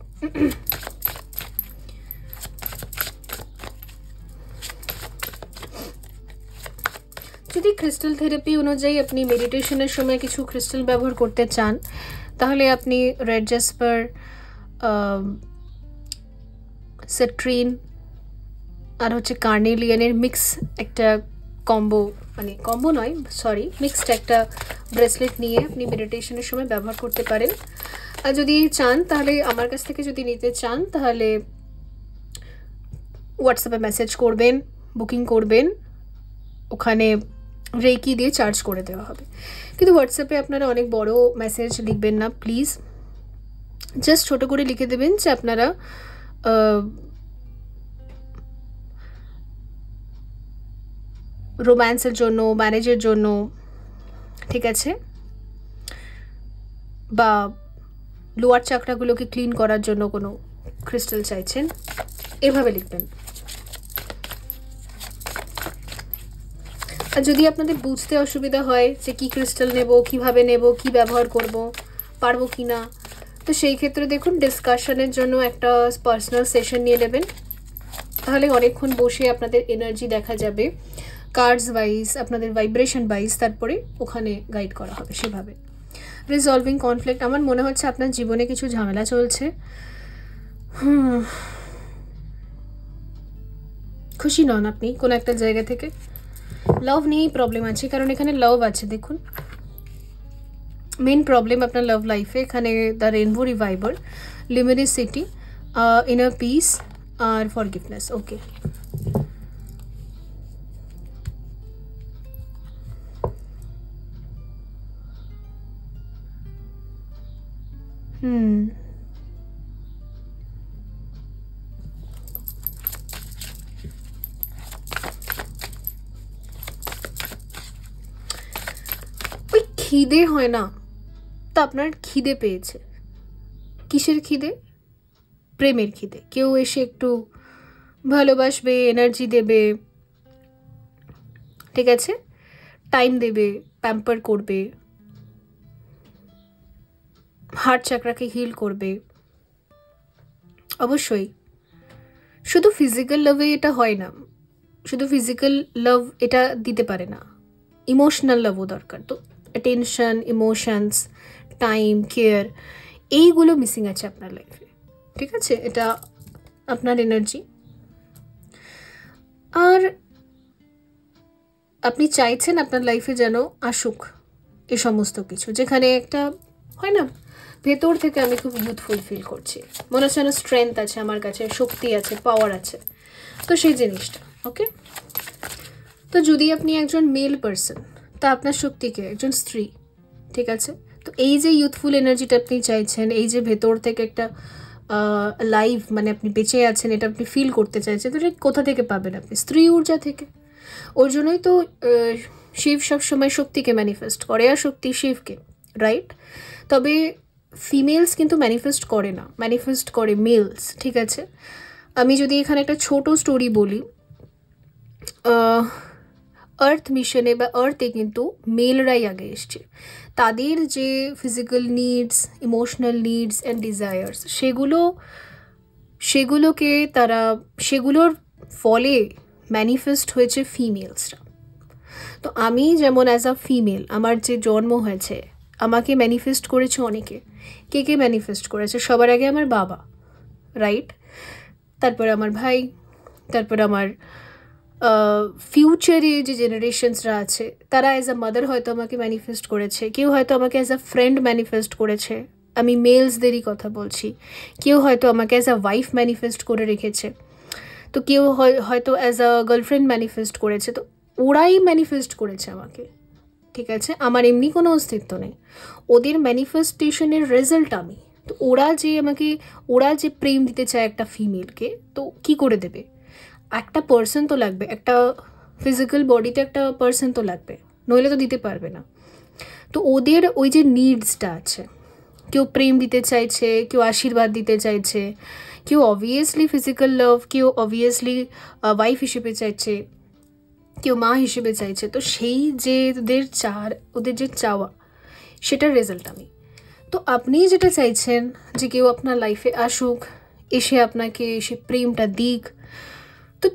যদি ক্রিস্টাল থেরাপি অনুযায়ী আপনি মেডিটেশনের সময় কিছু ক্রিস্টাল ব্যবহার করতে চান, তাহলে আপনি রেড জেসপার, সিট্রিন আর হচ্ছে কার্নেলিয়ানের মিক্স একটা কম্বো, মানে কম্বো নয় সরি, মিক্সড একটা ব্রেসলেট নিয়ে আপনি মেডিটেশনের সময় ব্যবহার করতে পারেন। আর যদি চান তাহলে আমার কাছ থেকে যদি নিতে চান তাহলে হোয়াটসঅ্যাপে মেসেজ করবেন, বুকিং করবেন, ওখানে রেকি দিয়ে চার্জ করে দেওয়া হবে। কিন্তু হোয়াটসঅ্যাপে আপনারা অনেক বড় মেসেজ লিখবেন না প্লিজ, জাস্ট ছোটো করে লিখে দেবেন যে আপনারা রোম্যান্সের জন্য, ম্যারেজের জন্য, ঠিক আছে, বা লোয়ার চাকরাগুলোকে ক্লিন করার জন্য কোনো ক্রিস্টাল চাইছেন, এভাবে লিখবেন। আর যদি আপনাদের বুঝতে অসুবিধা হয় যে কি ক্রিস্টাল নেব, কিভাবে নেব, কি ব্যবহার করব, পারবো কি না, তো সেই ক্ষেত্রে দেখুন ডিসকাশনের জন্য একটা পার্সোনাল সেশন নিয়ে নেবেন, তাহলে অনেকক্ষণ বসে আপনাদের এনার্জি দেখা যাবে, কার্ডস ওয়াইজ, আপনাদের ভাইব্রেশন ওয়াইজ, তারপরে ওখানে গাইড করা হবে সেভাবে। রিজলভিং কনফ্লিক্ট, আমার মনে হচ্ছে আপনার জীবনে কিছু ঝামেলা চলছে, খুশি নন আপনি কোনো একটা জায়গা থেকে, লাভ নিয়েই প্রবলেম আছে, কারণ এখানে লাভ আছে দেখুন, মেন প্রবলেম আপনার লাভ লাইফে। এখানে the rainbow reviver, liminality, inner peace আর ফরগিভনেস। ওকে, ওই খিদে হয় না, তা আপনার খিদে পেয়েছে, কিসের খিদে? প্রেমের খিদে। কেউ এসে একটু ভালোবাসবে, এনার্জি দেবে, ঠিক আছে, টাইম দেবে, প্যাম্পার করবে, হার্ট চাকরাকে হিল করবে। অবশ্যই শুধু ফিজিক্যাল লাভে এটা হয় না, শুধু ফিজিক্যাল লাভ এটা দিতে পারে না, ইমোশনাল লাভও দরকার। তো অ্যাটেনশন, ইমোশনস, টাইম, কেয়ার, এইগুলো মিসিং আছে আপনার লাইফে, ঠিক আছে, এটা আপনার এনার্জি। আর আপনি চাইছেন আপনার লাইফে যেন আসুক এই সমস্ত কিছু, যেখানে একটা হয় না ভেতর থেকে আমি খুব ইউথফুল ফিল করছি, মনে হচ্ছে যেন স্ট্রেংথ আছে আমার কাছে, শক্তি আছে, পাওয়ার আছে, তো সেই জিনিসটা। ওকে, তো যদি আপনি একজন মেল পারসন, তা আপনার শক্তিকে একজন স্ত্রী, ঠিক আছে, তো এই যে ইউথফুল এনার্জিটা আপনি চাইছেন, এই যে ভেতর থেকে একটা লাইফ, মানে আপনি বেঁচে আছেন, এটা আপনি ফিল করতে চাইছেন, তো এটা কোথা থেকে পাবেন আপনি? স্ত্রী ঊর্জা থেকে। ওর জন্যই তো শিব সবসময় শক্তিকে ম্যানিফেস্ট করে, আর শক্তি শিবকে, রাইট? তবে ফিমেলস কিন্তু ম্যানিফেস্ট করে না, ম্যানিফেস্ট করে মেলস, ঠিক আছে। আমি যদি এখানে একটা ছোট স্টোরি বলি, আর্থ মিশনে বা আর্থে কিন্তু মেলরাই আগে এসছে, তাদের যে physical needs, emotional needs and desires, সেগুলোকে তারা, সেগুলোর ফলে ম্যানিফেস্ট হয়েছে ফিমেলসরা। তো আমি যেমন অ্যাজ আ ফিমেল, আমার যে জন্ম হয়েছে, আমাকে ম্যানিফেস্ট করেছে অনেকে। কে কে ম্যানিফেস্ট করেছে? সবার আগে আমার বাবা, রাইট, তারপর আমার ভাই, তারপর আমার ফিউচারে যে জেনারেশনসরা আছে তারা অ্যাজ আ মাদার হয়তো আমাকে ম্যানিফেস্ট করেছে, কেউ হয়তো আমাকে অ্যাজ আ ফ্রেন্ড ম্যানিফেস্ট করেছে, আমি মেলসদেরই কথা বলছি, কেউ হয়তো আমাকে অ্যাজ আ ওয়াইফ ম্যানিফেস্ট করে রেখেছে, তো কেউ হয়তো অ্যাজ আ গার্লফ্রেন্ড ম্যানিফেস্ট করেছে, তো ওরাই ম্যানিফেস্ট করেছে আমাকে, ঠিক আছে, আমার এমনি কোনো অস্তিত্ব নেই, ওদের ম্যানিফেস্টেশনের রেজাল্ট আমি। তো ওরা যে প্রেম দিতে চায় একটা ফিমেলকে, তো কি করে দেবে? একটা পার্সন তো লাগবে, একটা ফিজিক্যাল বডিতে একটা পার্সন তো লাগবে, নইলে তো দিতে পারবে না। তো ওদের ওই যে নিডসটা আছে, কেউ প্রেম দিতে চাইছে, কেউ আশীর্বাদ দিতে চাইছে, কেউ অবভিয়াসলি ফিজিক্যাল লাভ, কেউ অবভিয়াসলি ওয়াইফ হিসেবে চাইছে, কেউ মা হিসেবে চাইছে। তো সেই যে ওদের যে চাওয়া, সেটার রেজাল্ট আমি। তো আপনি যেটা চাইছেন যে কেউ আপনার লাইফে আসুক, এসে আপনাকে এসে প্রেমটা দিক, তো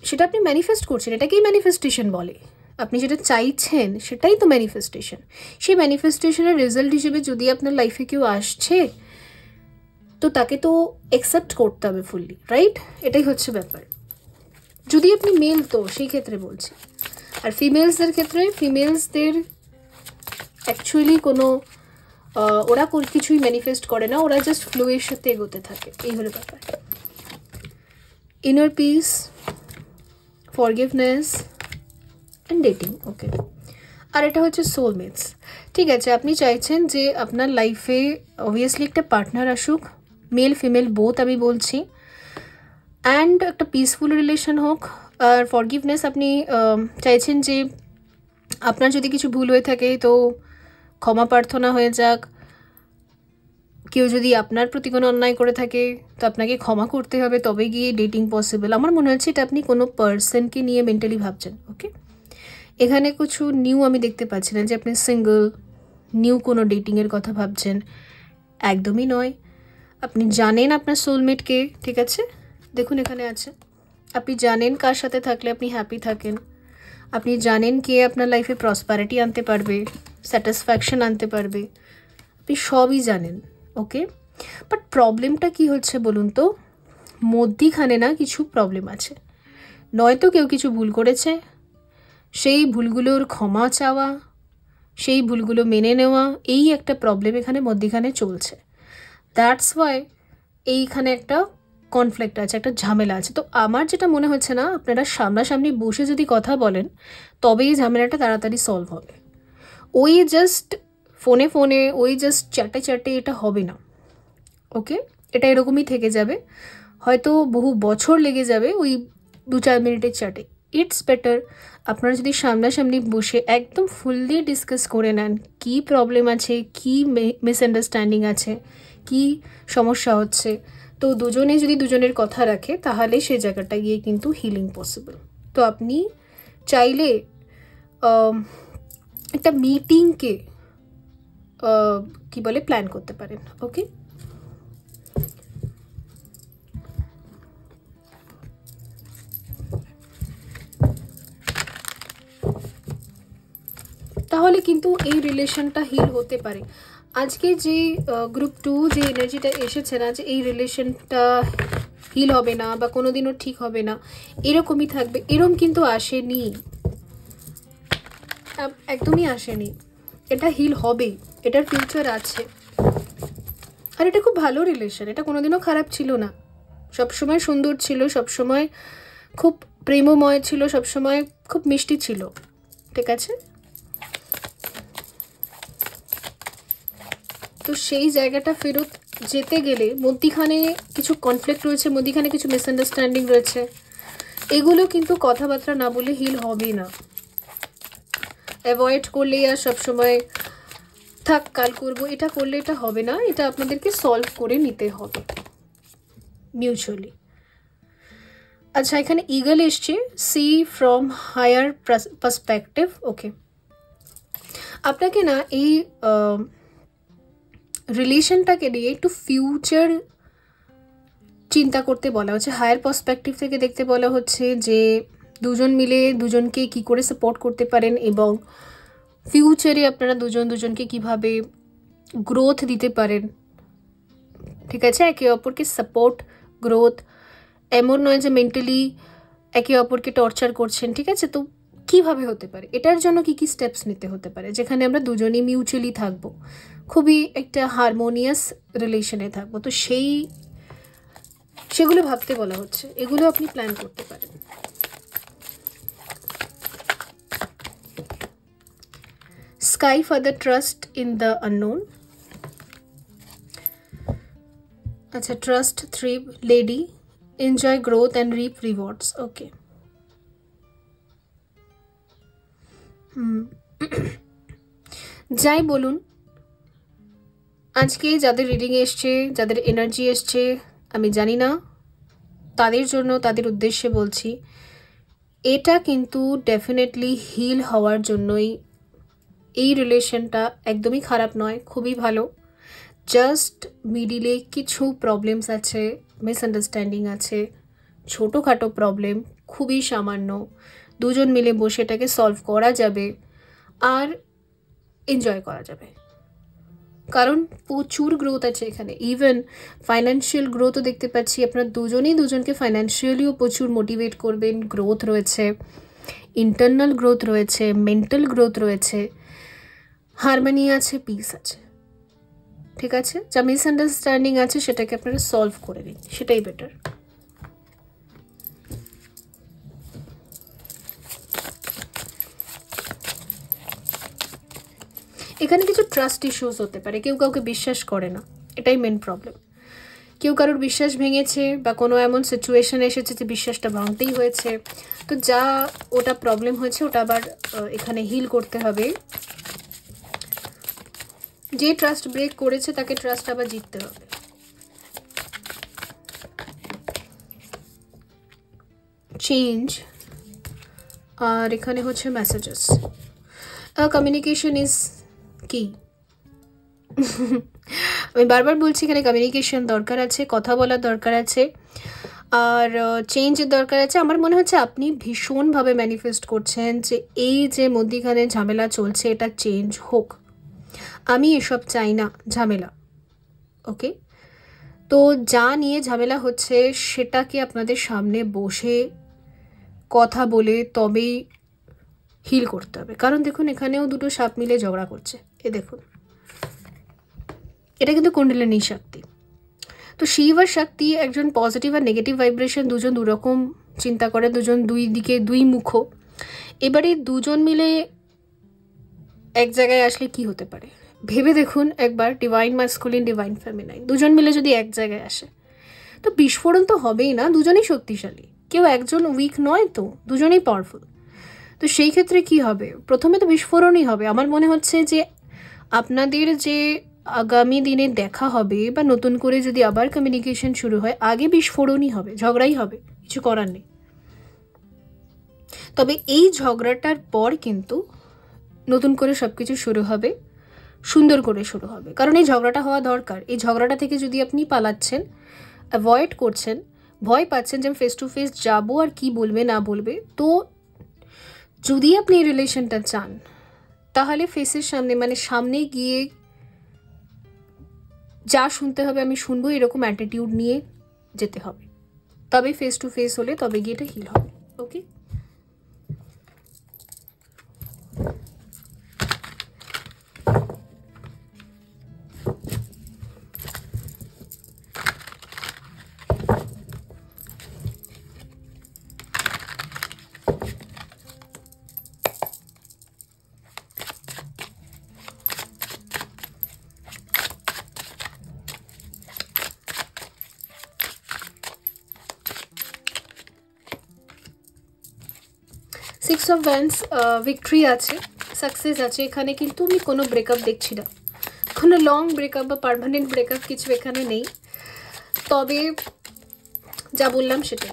সেটা আপনি ম্যানিফেস্ট করছেন, এটাকেই ম্যানিফেস্টেশন বলে। আপনি যেটা চাইছেন সেটাই তো ম্যানিফেস্টেশন। সেই ম্যানিফেস্টেশনের রেজাল্ট হিসেবে যদি আপনার লাইফে কেউ আসছে, তো তাকে তো অ্যাকসেপ্ট করতে হবে ফুললি, রাইট? এটাই হচ্ছে ব্যাপার। যদি আপনি মেল, তো সেই ক্ষেত্রে বলছি। আর ফিমেলসদের ক্ষেত্রে, ফিমেলসদের অ্যাকচুয়ালি ওরা কিছুই ম্যানিফেস্ট করে না, ওরা জাস্ট ফ্লোয়ের সাথে এগোতে থাকে, এই হলো ব্যাপার। Inner peace, forgiveness and dating. Okay, আর এটা হচ্ছে সোলমেটস, ঠিক আছে। আপনি চাইছেন যে আপনার লাইফে অবভিয়াসলি একটা পার্টনার আসুক, মেল ফিমেল বোথ আমি বলছি, অ্যান্ড একটা পিসফুল রিলেশন হোক। আর ফরগিভনেস, আপনি চাইছেন যে আপনার যদি কিছু ভুল হয়ে থাকে তো ক্ষমা প্রার্থনা হয়ে যাক, কেউ যদি আপনার প্রতি কোনো অন্যায় করে থাকে তো আপনাকে ক্ষমা করতে হবে, তবে গিয়ে ডেটিং পসিবল। আমার মনে হচ্ছে এটা আপনি কোনো পার্সনকে নিয়ে মেন্টালি ভাবছেন। ওকে, এখানে কিছু নিউ আমি দেখতে পাচ্ছি না যে আপনি সিঙ্গল নিউ কোনো ডেটিংয়ের কথা ভাবছেন, একদমই নয়। আপনি জানেন আপনার সোলমেটকে, ঠিক আছে? দেখুন এখানে আছে, আপনি জানেন কার সাথে থাকলে আপনি হ্যাপি থাকেন, আপনি জানেন কে আপনার লাইফে প্রসপারিটি আনতে পারবে, স্যাটিসফ্যাকশন আনতে পারবে, আপনি সবই জানেন। ওকে, বাট প্রবলেমটা কি হচ্ছে বলুন তো, মধ্যিখানে না কিছু প্রবলেম আছে। নয়তো কেউ কিছু ভুল করেছে, সেই ভুলগুলোর ক্ষমা চাওয়া, সেই ভুলগুলো মেনে নেওয়া, এই একটা প্রবলেম এখানে মধ্যিখানে চলছে। দ্যাটস ওয়াই এইখানে একটা কনফ্লিক্ট আছে, একটা ঝামেলা আছে। তো আমার যেটা মনে হচ্ছে না, আপনারা সামনাসামনি বসে যদি কথা বলেন তবেই ঝামেলাটা তাড়াতাড়ি সলভ হবে। ওই জাস্ট ফোনে ওই জাস্ট চ্যাটে এটা হবে না। ওকে, এটা এরকমই থেকে যাবে, হয়তো বহু বছর লেগে যাবে ওই 2-4 মিনিটের চ্যাটে। ইটস বেটার আপনারা যদি সামনাসামনি বসে একদম ফুললি ডিসকাস করে নেন কী প্রবলেম আছে, কী মিসআন্ডারস্ট্যান্ডিং আছে, কি সমস্যা হচ্ছে। তো দুজনে যদি দুজনের কথা রাখে তাহলে সেই জায়গাটা গিয়ে কিন্তু হিলিং পসিবল। তো আপনি চাইলে একটা মিটিংকে কি বলে প্ল্যান করতে পারেন। ওকে, তাহলে কিন্তু এই রিলেশনটা হিল হতে পারে। আজকে যে গ্রুপ 2 যে এনার্জিটা এসেছে না, যে এই রিলেশনটা হিল হবে না বা কোনো দিনও ঠিক হবে না, এরকমই থাকবে, এরকম কিন্তু আসেনি, একদমই আসেনি। এটা হিল হবেই, এটার ফিউচার আছে। আর এটা খুব ভালো রিলেশন, এটা কোনোদিনও খারাপ ছিল না, সবসময় সুন্দর ছিল, সবসময় খুব প্রেমময় ছিল, সবসময় খুব মিষ্টি ছিল, ঠিক আছে? তো সেই জায়গাটা ফেরত যেতে গেলে মধ্যিখানে কিছু কনফ্লিক্ট রয়েছে, মধ্যিখানে কিছু মিসআন্ডারস্ট্যান্ডিং রয়েছে, এগুলো কিন্তু কথাবার্তা না বলে হিল হবে না। অ্যাভয়েড করলেই আর সবসময় থাক কাল করবো এটা করলে এটা হবে না, এটা আপনাদেরকে সলভ করে নিতে হবে মিউচুয়ালি। আচ্ছা, এখানে ইগল এসছে, সি ফ্রম হায়ার পার্সপেক্টিভ। ওকে, আপনাকে না এই রিলেশনটাকে নিয়ে একটু ফিউচার চিন্তা করতে বলা হচ্ছে, হায়ার পার্সপেক্টিভ থেকে দেখতে বলা হচ্ছে যে দুজন মিলে দুজনকে কি করে সাপোর্ট করতে পারেন এবং ফিউচারে আপনারা দুজনকে কিভাবে গ্রোথ দিতে পারেন, ঠিক আছে? একে অপরকে সাপোর্ট, গ্রোথ, এমন নয় যে মেন্টালি একে অপরকে টর্চার করছেন, ঠিক আছে? তো কিভাবে হতে পারে, এটার জন্য কি কি স্টেপস নিতে হতে পারে যেখানে আমরা দুজনেই মিউচুয়ালি থাকবো, খুবই একটা হারমোনিয়াস রিলেশনে থাকবো। তো সেগুলো ভাবতে বলা হচ্ছে, এগুলো আপনি প্ল্যান করতে পারেন। Sky for the trust in the unknown. আচ্ছা, trust 3 lady, enjoy growth and reap rewards. Okay. যাই বলুন, আজকে যাদের রিডিং এসছে, যাদের এনার্জি এসছে, আমি জানি না, তাদের জন্য, তাদের উদ্দেশ্যে বলছি, এটা কিন্তু ডেফিনেটলি হিল হওয়ার জন্যই। এই রিলেশনটা একদমই খারাপ নয়, খুবই ভালো। জাস্ট মিডিলে কিছু প্রবলেমস আছে, মিসআন্ডারস্ট্যান্ডিং আছে, ছোটোখাটো প্রবলেম, খুবই সামান্য, দুজন মিলে বসে এটাকে সলভ করা যাবে আর এনজয় করা যাবে। কারণ প্রচুর গ্রোথ আছে এখানে, ইভেন ফাইন্যান্সিয়াল গ্রোথও দেখতে পাচ্ছি। আপনারা দুজনেই দুজনকে ফাইন্যান্সিয়ালিও প্রচুর মোটিভেট করবেন, গ্রোথ রয়েছে, ইন্টারনাল গ্রোথ রয়েছে, মেন্টাল গ্রোথ রয়েছে, হারমোনি আছে, পিস আছে, ঠিক আছে? যা মিসআন্ডারস্ট্যান্ডিং আছে সেটাকে আপনারা সলভ করে নিন, সেটাই বেটার। এখানে কিছু ট্রাস্ট ইস্যুস হতে পারে, কেউ কাউকে বিশ্বাস করে না, এটাই মেন প্রবলেম। কেউ কারোর বিশ্বাস ভেঙেছে বা কোনো এমন সিচুয়েশন এসেছে যে বিশ্বাসটা ভাঙতেই হয়েছে। তো যা ওটা প্রবলেম হয়েছে ওটা আবার এখানে হিল করতে হবে। যে ট্রাস্ট ব্রেক করেছে তাকে ট্রাস্ট আবার জিততে হবে। চেঞ্জ, আর এখানে হচ্ছে মেসেজেস। কমিউনিকেশন ইজ কি, আমি বারবার বলছি এখানে কমিউনিকেশন দরকার আছে, কথা বলার দরকার আছে, আর চেঞ্জের দরকার আছে। আমার মনে হচ্ছে আপনি ভীষণভাবে ম্যানিফেস্ট করছেন যে এই যে মধ্যিখানে ঝামেলা চলছে এটা চেঞ্জ হোক। আমি এসব চাই না ঝামেলা, ওকে? তো যা নিয়ে ঝামেলা হচ্ছে সেটাকে আপনাদের সামনে বসে কথা বলে তবেই হিল করতে হবে। কারণ দেখুন এখানেও দুটো সাপ মিলে ঝগড়া করছে, এ দেখুন, এটা কিন্তু কুণ্ডলিনী শক্তি। তো শিব আর শক্তি একজন পজিটিভ আর নেগেটিভ ভাইব্রেশন, দুজন দুরকম চিন্তা করে, দুজন দুই দিকে দুই মুখ। এবারে দুজন মিলে এক জায়গায় আসলে কি হতে পারে ভেবে দেখুন একবার, ডিভাইন ম্যাসকুলিন ডিভাইন ফেমিনাইন দুজন মিলে যদি এক জায়গায় আসে তো বিস্ফোরণ তো হবেই না। দুজনেই শক্তিশালী, কেউ একজন উইক নয়, তো দুজনেই পাওয়ারফুল। তো সেই ক্ষেত্রে কি হবে, প্রথমে তো বিস্ফোরণই হবে। আমার মনে হচ্ছে যে আপনাদের যে আগামী দিনে দেখা হবে বা নতুন করে যদি আবার কমিউনিকেশন শুরু হয়, আগে বিস্ফোরণই হবে, ঝগড়াই হবে, কিছু করার নেই। তবে এই ঝগড়াটার পর কিন্তু নতুন করে সব কিছু শুরু হবে, সুন্দর করে শুরু হবে। কারণ এই ঝগড়াটা হওয়া দরকার। এই ঝগড়াটা থেকে যদি আপনি পালাচ্ছেন, অ্যাভয়েড করছেন, ভয় পাচ্ছেন যে আমি ফেস টু ফেস যাবো আর কি বলবে না বলবে, তো যদি আপনি এই রিলেশনটা চান তাহলে ফেসের সামনে, মানে সামনে গিয়ে যা শুনতে হবে আমি শুনবো, এরকম অ্যাটিটিউড নিয়ে যেতে হবে। তবে ফেস টু ফেস হলে তবে গিয়ে এটা হিল হবে, ওকে? সিক্স অফ ওয়ান্স, ভিক্টরি আছে, সাকসেস আছে এখানে, কিন্তু আমি কোনো ব্রেকআপ দেখছি না, কোনো লং ব্রেকআপ বা পার্মানেন্ট ব্রেকআপ কিছু এখানে নেই। তবে যা বললাম সেটা,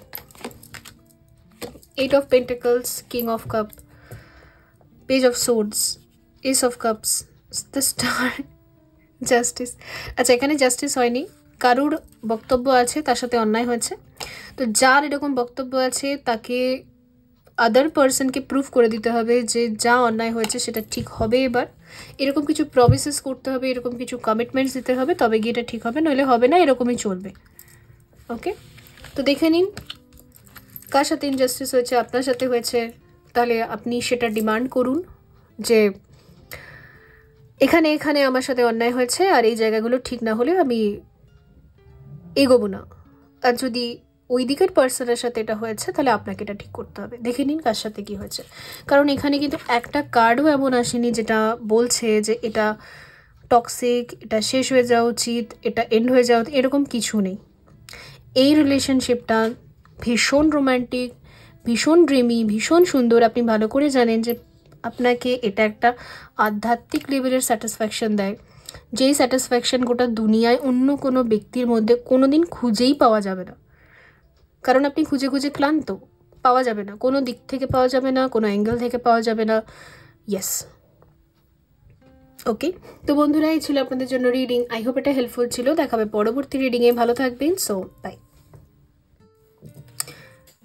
8 of Pentacles, King of Cup, Page of Swords, Ace of Cups, the Star, Justice। আচ্ছা এখানে জাস্টিস হয়নি, কারুর বক্তব্য আছে, তার সাথে অন্যায় হয়েছে। তো যার এরকম বক্তব্য আছে তাকে আদার পার্সনকে প্রুফ করে দিতে হবে যে যা অন্যায় হয়েছে সেটা ঠিক হবে। এবার এরকম কিছু প্রমিসেস করতে হবে, এরকম কিছু কমিটমেন্টস দিতে হবে, তবে গিয়ে এটা ঠিক হবে, নইলে হবে না, এরকমই চলবে, ওকে? তো দেখে নিন কার সাথে ইনজাস্টিস হয়েছে, আপনার সাথে হয়েছে, তাহলে আপনি সেটা ডিমান্ড করুন যে এখানে এখানে আমার সাথে অন্যায় হয়েছে আর এই জায়গাগুলো ঠিক না হলে আমি এগোবো না। আর যদি ওই দিকের পার্সনের সাথে এটা হয়েছে তাহলে আপনাকে এটা ঠিক করতে হবে। দেখে নিন কার সাথে কি হয়েছে, কারণ এখানে কিন্তু একটা কার্ডও এমন আসেনি যেটা বলছে যে এটা টক্সিক, এটা শেষ হয়ে যাওয়া উচিত, এটা এন্ড হয়ে যাওয়া, এরকম কিছু নেই। এই রিলেশনশিপটা ভীষণ রোম্যান্টিক, ভীষণ ড্রিমি, ভীষণ সুন্দর। আপনি ভালো করে জানেন যে আপনাকে এটা একটা আধ্যাত্মিক লেভেলের স্যাটিসফ্যাকশন দেয়, যেই স্যাটিসফ্যাকশন গোটা দুনিয়ায় অন্য কোনো ব্যক্তির মধ্যে কোনো দিন খুঁজেই পাওয়া যাবে না। কারণ আপনি খুঁজে খুঁজে ক্লান্ত, পাওয়া যাবে না, কোনো দিক থেকে পাওয়া যাবে না, কোনো অ্যাঙ্গেল থেকে পাওয়া যাবে না। ইয়েস, ওকে? তো বন্ধুরা এই ছিল আপনাদের জন্য রিডিং। আই হোপ এটা হেল্পফুল ছিল। দেখাবে পরবর্তী রিডিংয়ে, ভালো থাকবেন। So by.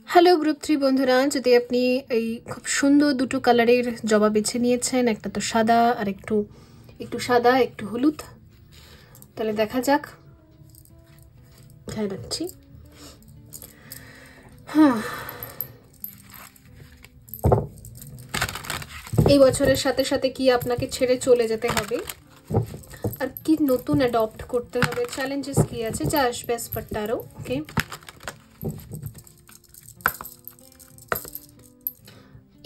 হ্যালো গ্রুপ 3 বন্ধুরা, যদি আপনি এই খুব সুন্দর দুটো কালারের জবা বেছে নিয়েছেন, একটা তো সাদা আর একটু সাদা একটু হলুদ, তাহলে দেখা যাক। হ্যাঁ রাখছি। হ্যাঁ, এই বছরের সাথে সাথে কি আপনাকে ছেড়ে চলে যেতে হবে আর কি নতুন অ্যাডপ্ট করতে হবে, চ্যালেঞ্জেস কি আছে, যা আসবে স্পট্টারও, ওকে?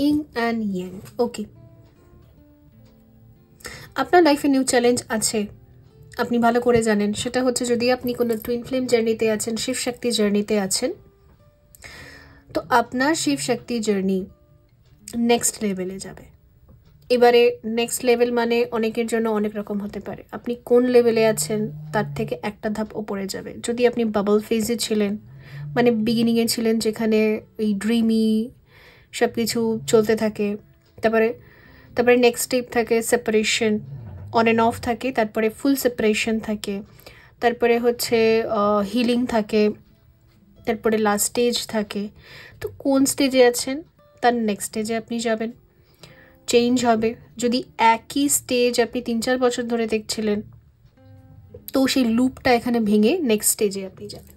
ইং অ্যান্ড ইয়াং, ওকে? আপনার লাইফে নিউ চ্যালেঞ্জ আছে, আপনি ভালো করে জানেন। সেটা হচ্ছে যদি আপনি কোনো টুইন ফ্লেম জার্নিতে আছেন, শিব শক্তি জার্নিতে আছেন, তো আপনার শিব শক্তি জার্নি নেক্সট লেভেলে যাবে। এবারে নেক্সট লেভেল মানে অনেকের জন্য অনেক রকম হতে পারে। আপনি কোন লেভেলে আছেন তার থেকে একটা ধাপ ওপরে যাবে। যদি আপনি বাবল ফেজে ছিলেন, মানে বিগিনিংয়ে ছিলেন, যেখানে এই ড্রিমি সব কিছু চলতে থাকে, তারপরে নেক্সট স্টেপ থাকে সেপারেশন, অন অ্যান্ড অফ থাকে, তারপরে ফুল সেপারেশন থাকে, তারপরে হচ্ছে হিলিং থাকে, তারপরে লাস্ট স্টেজ থাকে। তো কোন স্টেজে আছেন তার নেক্সট স্টেজে আপনি যাবেন, চেঞ্জ হবে। যদি একই স্টেজ আপনি 3-4 বছর ধরে দেখছিলেন, তো সেই লুপটা এখানে ভেঙে নেক্সট স্টেজে আপনি যাবেন।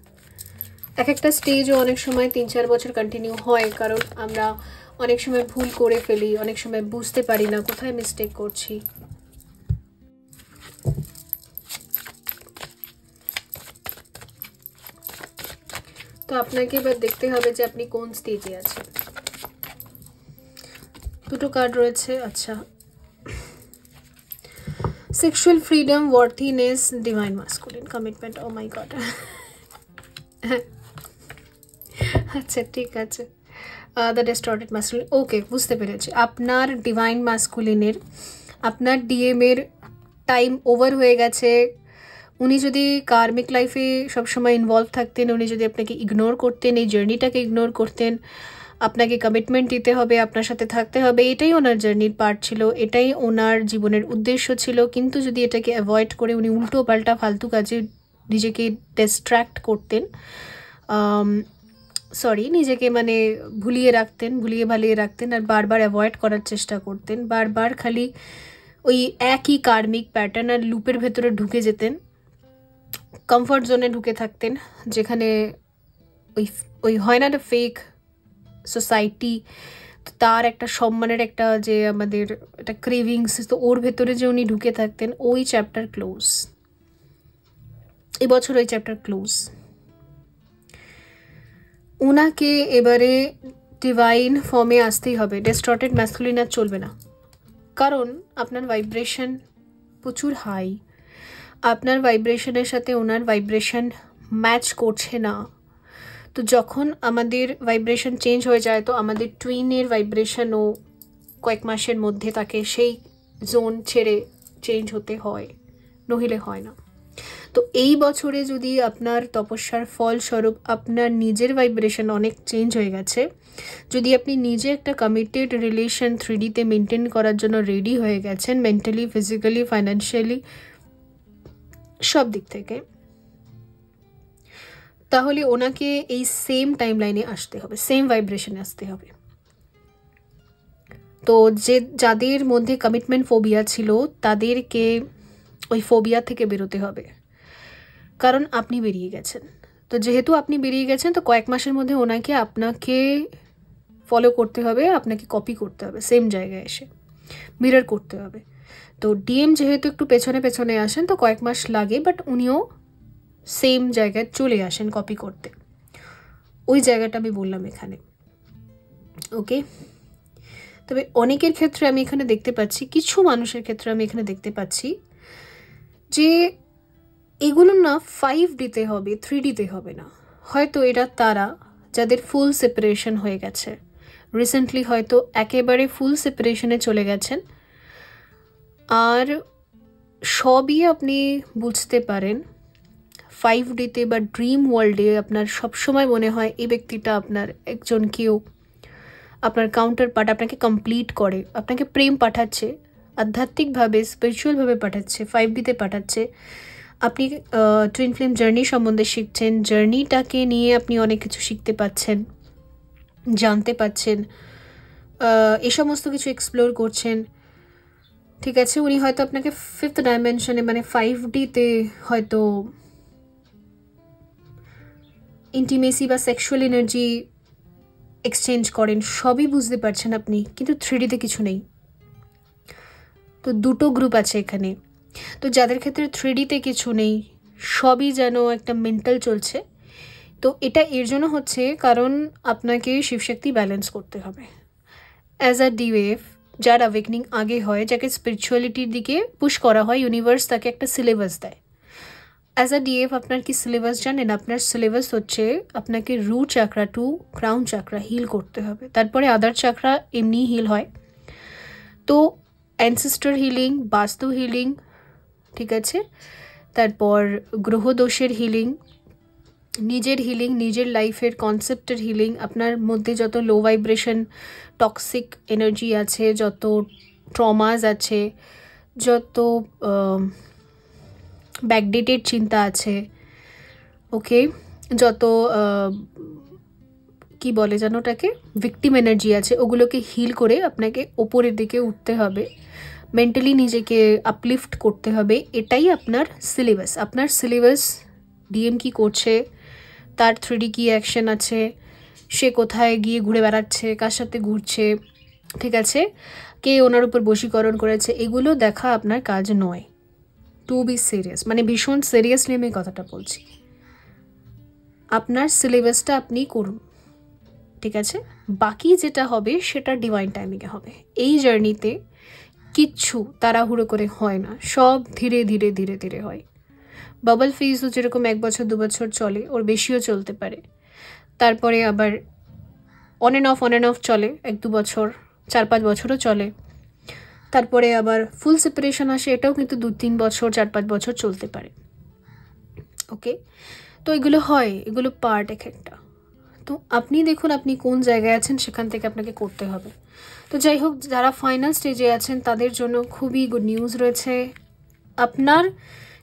এক একটা স্টেজও অনেক সময় 3-4 বছর কন্টিনিউ হয়, কারণ আমরা অনেক সময় ভুল করে ফেলি, অনেক সময় বুঝতে পারি না কোথায় মিস্টেক করছি। তো আপনাকে এবার দেখতে হবে যে আপনি কোন স্টেজে আছেন। দুটো কার্ড রয়েছে। আচ্ছা, sexual freedom, worthiness, divine masculine, commitment. Oh my god. আচ্ছা ঠিক আছে, দ্য ডিস্টর্টেড মাস্কুলিন। ওকে, বুঝতে পেরেছি। আপনার ডিভাইন মাস্কুলিনের, আপনার ডিএমের টাইম ওভার হয়ে গেছে। উনি যদি কার্মিক লাইফে সবসময় ইনভলভ থাকতেন, উনি যদি আপনাকে ইগনোর করতেন, এই জার্নিটাকে ইগনোর করতেন, আপনাকে কমিটমেন্ট দিতে হবে, আপনার সাথে থাকতে হবে, এটাই ওনার জার্নির পার্ট ছিল, এটাই ওনার জীবনের উদ্দেশ্য ছিল। কিন্তু যদি এটাকে অ্যাভয়েড করে উনি উল্টো পাল্টা ফালতু কাজে নিজেকে ডিস্ট্র্যাক্ট করতেন, নিজেকে মানে ভুলিয়ে ভালিয়ে রাখতেন, আর বারবার অ্যাভয়েড করার চেষ্টা করতেন, বারবার খালি ওই একই কার্মিক প্যাটার্ন আর লুপের ভেতরে ঢুকে যেতেন, কমফর্ট জোনে ঢুকে থাকতেন, যেখানে ওই হয় না ফেক সোসাইটি, তার একটা সম্মানের একটা যে আমাদের একটা ক্রেভিংস, তো ওর ভেতরে যে উনি ঢুকে থাকতেন, ওই চ্যাপ্টার ক্লোজ। এবছর ওই চ্যাপ্টার ক্লোজ। ওনাকে এবারে ডিভাইন ফর্মে আসতেই হবে। ডিস্টর্টেড ম্যাসকুলিন আর চলবে না, কারণ আপনার ভাইব্রেশন প্রচুর হাই, আপনার ভাইব্রেশনের সাথে ওনার ভাইব্রেশন ম্যাচ করছে না। তো যখন আমাদের ভাইব্রেশন চেঞ্জ হয়ে যায়, তো আমাদের টুইনের ভাইব্রেশনও কয়েক মাসের মধ্যে তাকে সেই জোন ছেড়ে চেঞ্জ হতে হয়, নহিলে হয় না। তো এই বছরে যদি আপনার তপস্যার ফলস্বরূপ আপনার নিজের ভাইব্রেশন অনেক চেঞ্জ হয়ে গেছে, যদি আপনি নিজে একটা কমিটেড রিলেশন 3Dতে মেনটেন করার জন্য রেডি হয়ে গেছেন, মেন্টালি, ফিজিক্যালি, ফাইন্যান্সিয়ালি, সব দিক থেকে, তাহলে ওনাকে এই সেম টাইম লাইনে আসতে হবে, সেম ভাইব্রেশনে আসতে হবে। তো যাদের মধ্যে কমিটমেন্ট ফোবিয়া ছিল, তাদেরকে ওই ফোবিয়া থেকে বেরোতে হবে, কারণ আপনি বেরিয়ে গেছেন। তো যেহেতু আপনি বেরিয়ে গেছেন, তো কয়েক মাসের মধ্যে ওনাকে আপনাকে ফলো করতে হবে, আপনাকে কপি করতে হবে, সেম জায়গায় এসে মিরর করতে হবে। তো ডিএম যেহেতু একটু পেছনে পেছনে আসেন, তো কয়েক মাস লাগে, বাট উনিও সেম জায়গায় চলে আসেন কপি করতে। ওই জায়গাটা আমি বললাম এখানে। ওকে, তবে অনেকের ক্ষেত্রে আমি এখানে দেখতে পাচ্ছি, কিছু মানুষের ক্ষেত্রে আমি এখানে দেখতে পাচ্ছি যে এগুলো না 5Dতে হবে, 3Dতে হবে না। হয়তো এরা তারা যাদের ফুল সেপারেশন হয়ে গেছে, রিসেন্টলি হয়তো একেবারে ফুল সেপারেশনে চলে গেছেন, আর সবই আপনি বুঝতে পারেন 5Dতে বা ড্রিম ওয়ার্ল্ডে। আপনার সবসময় মনে হয় এই ব্যক্তিটা আপনার একজন কেউ, আপনার কাউন্টার পার্ট, আপনাকে কমপ্লিট করে, আপনাকে প্রেম পাঠাচ্ছে, আধ্যাত্মিকভাবে স্পিরিচুয়ালভাবে পাঠাচ্ছে, 5Dতে পাঠাচ্ছে। আপনি টুইন ফ্লেম জার্নি সম্বন্ধে শিখছেন, জার্নিটাকে নিয়ে আপনি অনেক কিছু শিখতে পাচ্ছেন, জানতে পাচ্ছেন, এই সমস্ত কিছু এক্সপ্লোর করছেন। ঠিক আছে, উনি হয়তো আপনাকে 5th ডাইমেনশনে মানে 5Dতে হয়তো ইন্টিমেসি বা সেক্সুয়াল এনার্জি এক্সচেঞ্জ করেন, সবই বুঝতে পারছেন আপনি, কিন্তু 3Dতে কিছু নেই। তো দুটো গ্রুপ আছে এখানে। তো যাদের ক্ষেত্রে 3Dতে কিছু নেই, সবই যেন একটা মেন্টাল চলছে, তো এটা এর জন্য হচ্ছে কারণ আপনাকে শিবশক্তি ব্যালেন্স করতে হবে। অ্যাজ আ ডিওয়েভ, যার অ্যাওয়েকনিং আগে হয়, যাকে স্পিরিচুয়ালিটির দিকে পুশ করা হয়, ইউনিভার্স তাকে একটা সিলেবাস দেয়। অ্যাজ আ ডিএফ আপনার কি সিলেবাস জানেন? আপনার সিলেবাস হচ্ছে আপনাকে রুট চাকরা টু ক্রাউন চাকরা হিল করতে হবে, তারপরে আদার চাকরা এমনি হিল হয়। তো অ্যানসেস্টর হিলিং, বাস্তু হিলিং, ঠিক আছে, তারপর গ্রহদোষের হিলিং, নিজের হিলিং, নিজের লাইফের কনসেপ্টের হিলিং, আপনার মধ্যে যত লো ভাইব্রেশন টক্সিক এনার্জি আছে, যত ট্রমাস আছে, যত ব্যাকডেটেড চিন্তা আছে, ওকে, যত কি বলে যেন ওটাকে, ভিকটিম এনার্জি আছে, ওগুলোকে হিল করে আপনাকে ওপরের দিকে উঠতে হবে, মেন্টালি নিজেকে আপলিফট করতে হবে। এটাই আপনার সিলেবাস। আপনার সিলেবাস ডিএম কি করছে, তার 3D কি অ্যাকশন আছে, সে কোথায় গিয়ে ঘুরে বেড়াচ্ছে, কার সাথে ঘুরছে, ঠিক আছে, কে ওনার উপর বশীকরণ করেছে, এগুলো দেখা আপনার কাজ নয়। টু বি সিরিয়াস, মানে ভীষণ সিরিয়াসলি আমি কথাটা বলছি। আপনার সিলেবাসটা আপনি করুন, ঠিক আছে, বাকি যেটা হবে সেটা ডিভাইন টাইমিংয়ে হবে। এই জার্নিতে কিচ্ছু তাড়াহুড়ো করে হয় না, সব ধীরে ধীরে ধীরে ধীরে হয়। বাবল ফেজও যেরকম 1 বছর 2 বছর চলে, ওর বেশিও চলতে পারে, তারপরে আবার অন অ্যান্ড অফ চলে 1-2 বছর, 4-5 বছরও চলে, তারপরে আবার ফুল সেপারেশন আসে, এটাও কিন্তু 2-3 বছর 4-5 বছর চলতে পারে, ওকে। তো এগুলো হয়, এগুলো পার্ট এক একটা। তো আপনি দেখুন আপনি কোন জায়গায় আছেন, সেখান থেকে আপনাকে করতে হবে। তো যাই হোক, যারা ফাইনাল স্টেজে আছেন তাদের জন্য খুবই গুড নিউজ রয়েছে। আপনার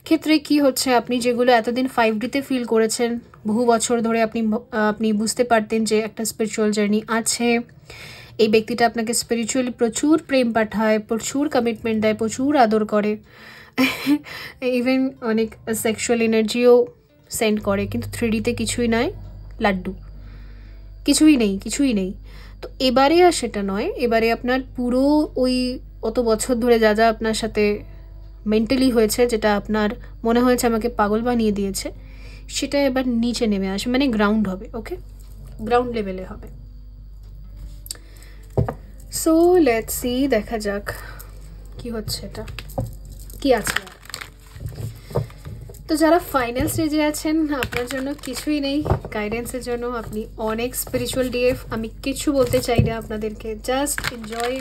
ক্ষেত্রে কি হচ্ছে, আপনি যেগুলো এতদিন 5Dতে ফিল করেছেন, বহু বছর ধরে আপনি বুঝতে পারতেন যে একটা স্পিরিচুয়াল জার্নি আছে, এই ব্যক্তিটা আপনাকে স্পিরিচুয়ালি প্রচুর প্রেম পাঠায়, প্রচুর কমিটমেন্ট দেয়, প্রচুর আদর করে, ইভেন অনেক সেক্সুয়াল এনার্জিও সেন্ড করে, কিন্তু 3Dতে কিছুই নয়, লাড্ডু, কিছুই নেই। তো এবারে আর সেটা নয়, এবারে আপনার পুরো ওই অত বছর ধরে যা যা আপনার সাথে মেন্টালি হয়েছে, যেটা আপনার মনে হয়েছে আমাকে পাগল বানিয়ে দিয়েছে, সেটা এবার নিচে নেমে আসে, মানে গ্রাউন্ড হবে, ওকে, গ্রাউন্ড লেভেলে হবে। সো লেটস সি, দেখা যাক কি হচ্ছে, এটা কি আছে। তো যারা ফাইনাল স্টেজে আছেন, আপনার জন্য কিছুই নেই, গাইডেন্সের জন্য আপনি অনেক স্পিরিচুয়াল ডিএফ। আমি কিছু বলতে চাই না আপনাদেরকে, just enjoy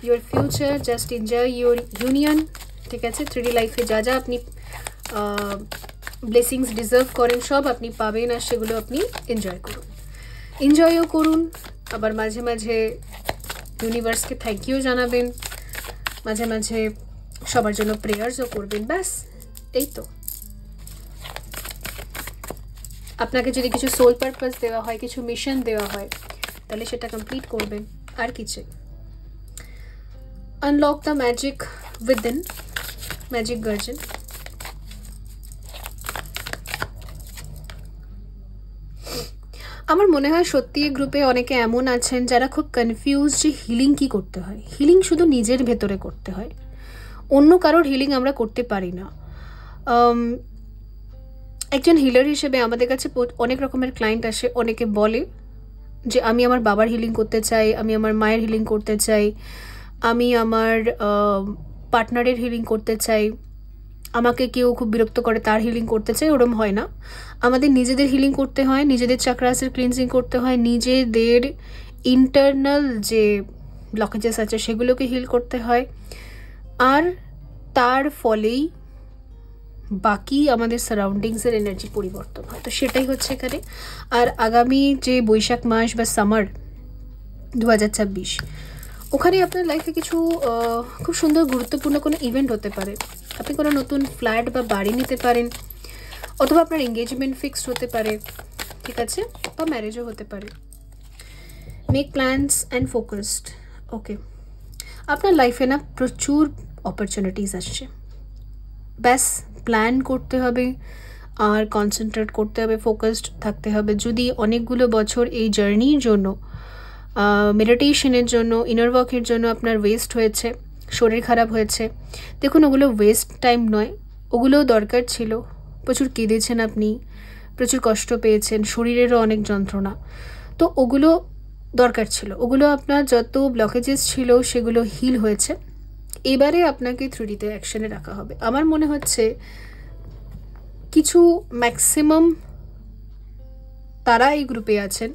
your future, just enjoy your union, ঠিক আছে। 3D লাইফে যা যা আপনি ব্লেসিংস ডিজার্ভ করেন সব আপনি পাবেন, আর সেগুলো আপনি এনজয় করুন, এনজয়ও করুন, আবার মাঝে মাঝে ইউনিভার্সকে থ্যাংক ইউ জানাবেন, মাঝে মাঝে সবার জন্য প্রেয়ার্সও করবেন, ব্যাস এই তো। আপনাকে যদি কিছু সোল পারপাস দেওয়া হয়, কিছু মিশন দেওয়া হয়, তাহলে সেটা কমপ্লিট করবেন, আর কিছু। Unlock the magic within, magic guardian. আমার মনে হয় সত্যি এই গ্রুপে অনেকে এমন আছেন যারা খুব কনফিউজ যে হিলিং কি করতে হয়। হিলিং শুধু নিজের ভেতরে করতে হয়, অন্য কারোর হিলিং আমরা করতে পারি না। একজন হিলার হিসেবে আমাদের কাছে অনেক রকমের ক্লায়েন্ট আসে, অনেকে বলে যে আমি আমার বাবার হিলিং করতে চাই, আমি আমার মায়ের হিলিং করতে চাই, আমি আমার পার্টনারের হিলিং করতে চাই, আমাকে কেউ খুব বিরক্ত করে তার হিলিং করতে চাই। ওরম হয় না, আমাদের নিজেদের হিলিং করতে হয়, নিজেদের চাকরাসের ক্লিনজিং করতে হয়, নিজেদের ইন্টারনাল যে ব্লকেজেস আছে সেগুলোকে হিল করতে হয়, আর তার ফলেই বাকি আমাদের সারাউন্ডিংসের এনার্জি পরিবর্তন হয়। তো সেটাই হচ্ছে এখানে। আর আগামী যে বৈশাখ মাস বা সামার 2026, ওখানে আপনার লাইফে কিছু খুব সুন্দর গুরুত্বপূর্ণ কোনো ইভেন্ট হতে পারে। আপনি কোনো নতুন ফ্ল্যাট বা বাড়ি নিতে পারেন, অথবা আপনার এঙ্গেজমেন্ট ফিক্সড হতে পারে, ঠিক আছে, বা ম্যারেজও হতে পারে। মেক প্ল্যানস অ্যান্ড ফোকাসড, ওকে। আপনার লাইফে না প্রচুর অপরচুনিটিস আসছে, ব্যাস প্ল্যান করতে হবে আর কনসেন্ট্রেট করতে হবে, ফোকাসড থাকতে হবে। যদি অনেকগুলো বছর এই জার্নির জন্য, মেডিটেশনের জন্য, ইনার ওয়ার্কের জন্য আপনার ওয়েস্ট হয়েছে, শরীর খারাপ হয়েছে, দেখুন ওগুলো ওয়েস্ট টাইম নয়, ওগুলোও দরকার ছিল। প্রচুর কেঁদেছেন আপনি, প্রচুর কষ্ট পেয়েছেন, শরীরেরও অনেক যন্ত্রণা, তো ওগুলো দরকার ছিল। ওগুলো আপনার যত ব্লকেজেস ছিল সেগুলো হিল হয়েছে। এবারে আপনাকে 3Dতে অ্যাকশনে রাখা হবে। আমার মনে হচ্ছে কিছু ম্যাক্সিমাম তারা এই গ্রুপে আছেন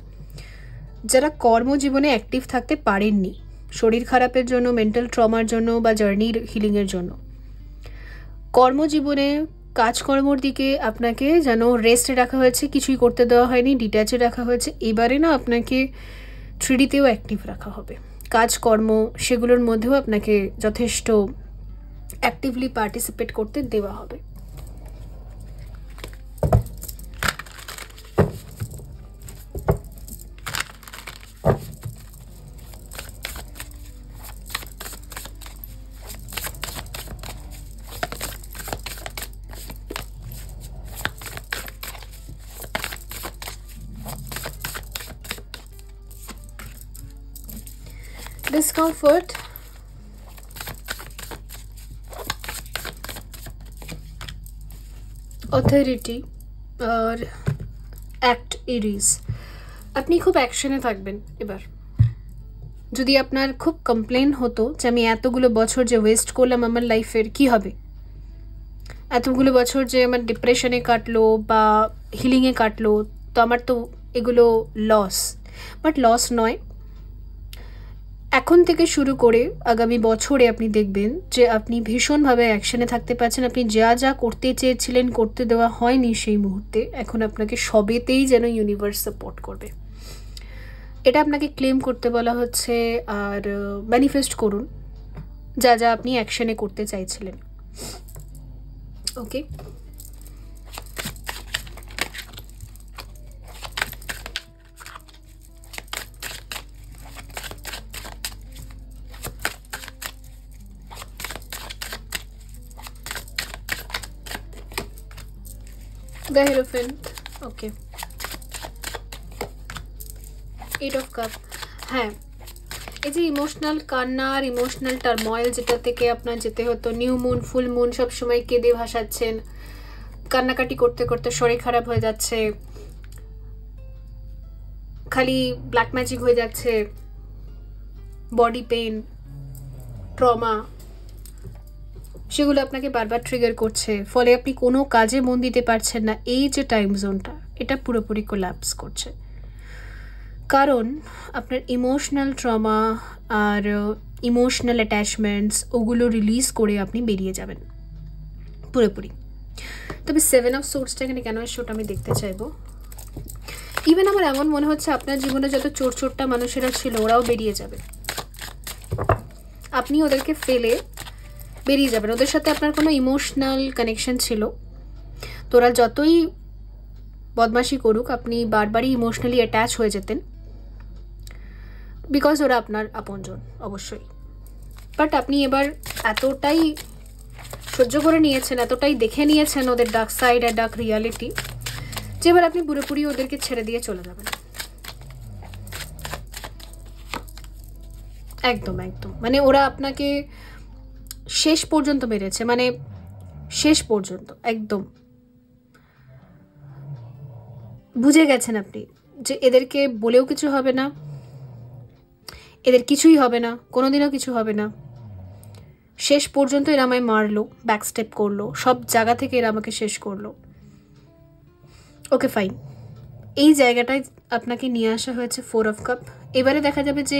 যারা কর্মজীবনে অ্যাক্টিভ থাকতে পারেননি, শরীর খারাপের জন্য, মেন্টাল ট্রমার জন্য বা জার্নির হিলিংয়ের জন্য। কর্মজীবনে কাজকর্মর দিকে আপনাকে যেন রেস্টে রাখা হয়েছে, কিছুই করতে দেওয়া হয়নি, ডিট্যাচে রাখা হয়েছে। এবারে না আপনাকে 3Dতেও অ্যাক্টিভ রাখা হবে। কাজকর্ম সেগুলোর মধ্যেও আপনাকে যথেষ্ট অ্যাক্টিভলি পার্টিসিপেট করতে দেওয়া হবে। Discomfort, অথরিটি আর অ্যাক্ট এরিজ। আপনি খুব অ্যাকশনে থাকবেন এবার। যদি আপনার খুব কমপ্লেন হতো যে আমি এতগুলো বছর যে ওয়েস্ট করলাম আমার লাইফের, কি হবে, এতগুলো বছর যে আমার ডিপ্রেশনে কাটলো বা হিলিংয়ে কাটলো, তো আমার তো এগুলো লস। বাট লস নয়। এখন থেকে শুরু করে আগামী বছরে আপনি দেখবেন যে আপনি ভীষণভাবে অ্যাকশনে থাকতে পারছেন। আপনি যা যা করতে চেয়েছিলেন, করতে দেওয়া হয়নি সেই মুহূর্তে, এখন আপনাকে সবেতেই যেন ইউনিভার্স সাপোর্ট করবে। এটা আপনাকে ক্লেম করতে বলা হচ্ছে। আর ম্যানিফেস্ট করুন যা যা আপনি অ্যাকশনে করতে চাইছিলেন। ওকে, The Hierophant. Okay, 8 of Cup। হ্যাঁ, এই যে ইমোশনাল কান্না আর ইমোশনাল টার্ময়েল যেটা থেকে আপনার যেতে হতো, নিউ মুন, ফুল মুন, সবসময় কেঁদে ভাসাচ্ছেন, কান্নাকাটি করতে করতে শরীর খারাপ হয়ে যাচ্ছে, খালি ব্ল্যাক ম্যাজিক হয়ে যাচ্ছে, বডি পেন, ট্রমা, সেগুলো আপনাকে বারবার ট্রিগার করছে, ফলে আপনি কোনো কাজে মন দিতে পারছেন না। এই যে টাইম জোনটা, এটা পুরোপুরি কোল্যাপস করছে, কারণ আপনার ইমোশনাল ট্রমা আর ইমোশনাল অ্যাটাচমেন্টস ওগুলো রিলিজ করে আপনি বেরিয়ে যাবেন পুরোপুরি। তবে 7 অফ সোর্সটা এখানে কেন আসছে ওটা আমি দেখতে চাইবো। ইভেন আমার এমন মনে হচ্ছে আপনার জীবনে যত চোরটা মানুষেরা ছিল ওরাও বেরিয়ে যাবে, আপনি ওদেরকে ফেলে বেরিয়ে যাবেন। ওদের সাথে আপনার কোনো ইমোশনাল কানেকশন ছিল, তোরা যতই বদমাশি করুক আপনি বারবারই ইমোশনালি অ্যাটাচ হয়ে যেতেন, বিকজ ওরা আপনার আপনজন অবশ্যই। বাট আপনি এবার এতটাই সহ্য করে নিয়েছেন, এতটাই দেখে নিয়েছেন ওদের ডার্ক সাইড আর ডার্ক রিয়ালিটি, যে এবার আপনি পুরোপুরি ওদেরকে ছেড়ে দিয়ে চলে যাবেন। একদম একদম, মানে ওরা আপনাকে শেষ পর্যন্ত মেরেছে, মানে শেষ পর্যন্ত একদম বুঝে গেছেন আপনি যে এদেরকে বলেও কিছু হবে না, এদের কিছুই হবে না, কোনোদিনও কিছু হবে না। শেষ পর্যন্ত এরা আমায় মারলো, ব্যাকস্টেপ করলো, সব জায়গা থেকে এরা আমাকে শেষ করলো। ওকে ফাইন, এই জায়গাটায় আপনাকে নিয়ে আসা হয়েছে 4 অফ কাপ। এবারে দেখা যাবে যে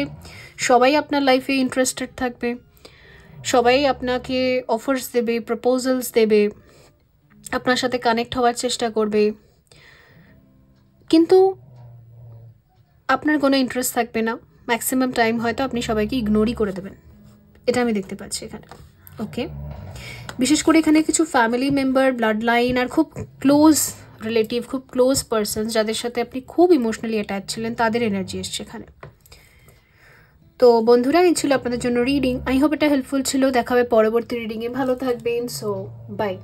সবাই আপনার লাইফে ইন্টারেস্টেড থাকবে, সবাই আপনাকে অফার্স দেবে, প্রপোজালস দেবে, আপনার সাথে কানেক্ট হওয়ার চেষ্টা করবে, কিন্তু আপনার কোনো ইন্টারেস্ট থাকবে না। ম্যাক্সিমাম টাইম হয়তো আপনি সবাইকে ইগনোরই করে দেবেন, এটা আমি দেখতে পাচ্ছি এখানে। ওকে, বিশেষ করে এখানে কিছু ফ্যামিলি মেম্বার, ব্লাড লাইন আর খুব ক্লোজ রিলেটিভ, খুব ক্লোজ পার্সন যাদের সাথে আপনি খুব ইমোশনালি অ্যাটাচ ছিলেন, তাদের এনার্জি এসছে এখানে। তো বন্ধুরা, এই ছিল আপনাদের জন্য রিডিং। আই হোপ এটা হেল্পফুল ছিল। দেখা হবে পরবর্তী রিডিংয়ে। ভালো থাকবেন। So by.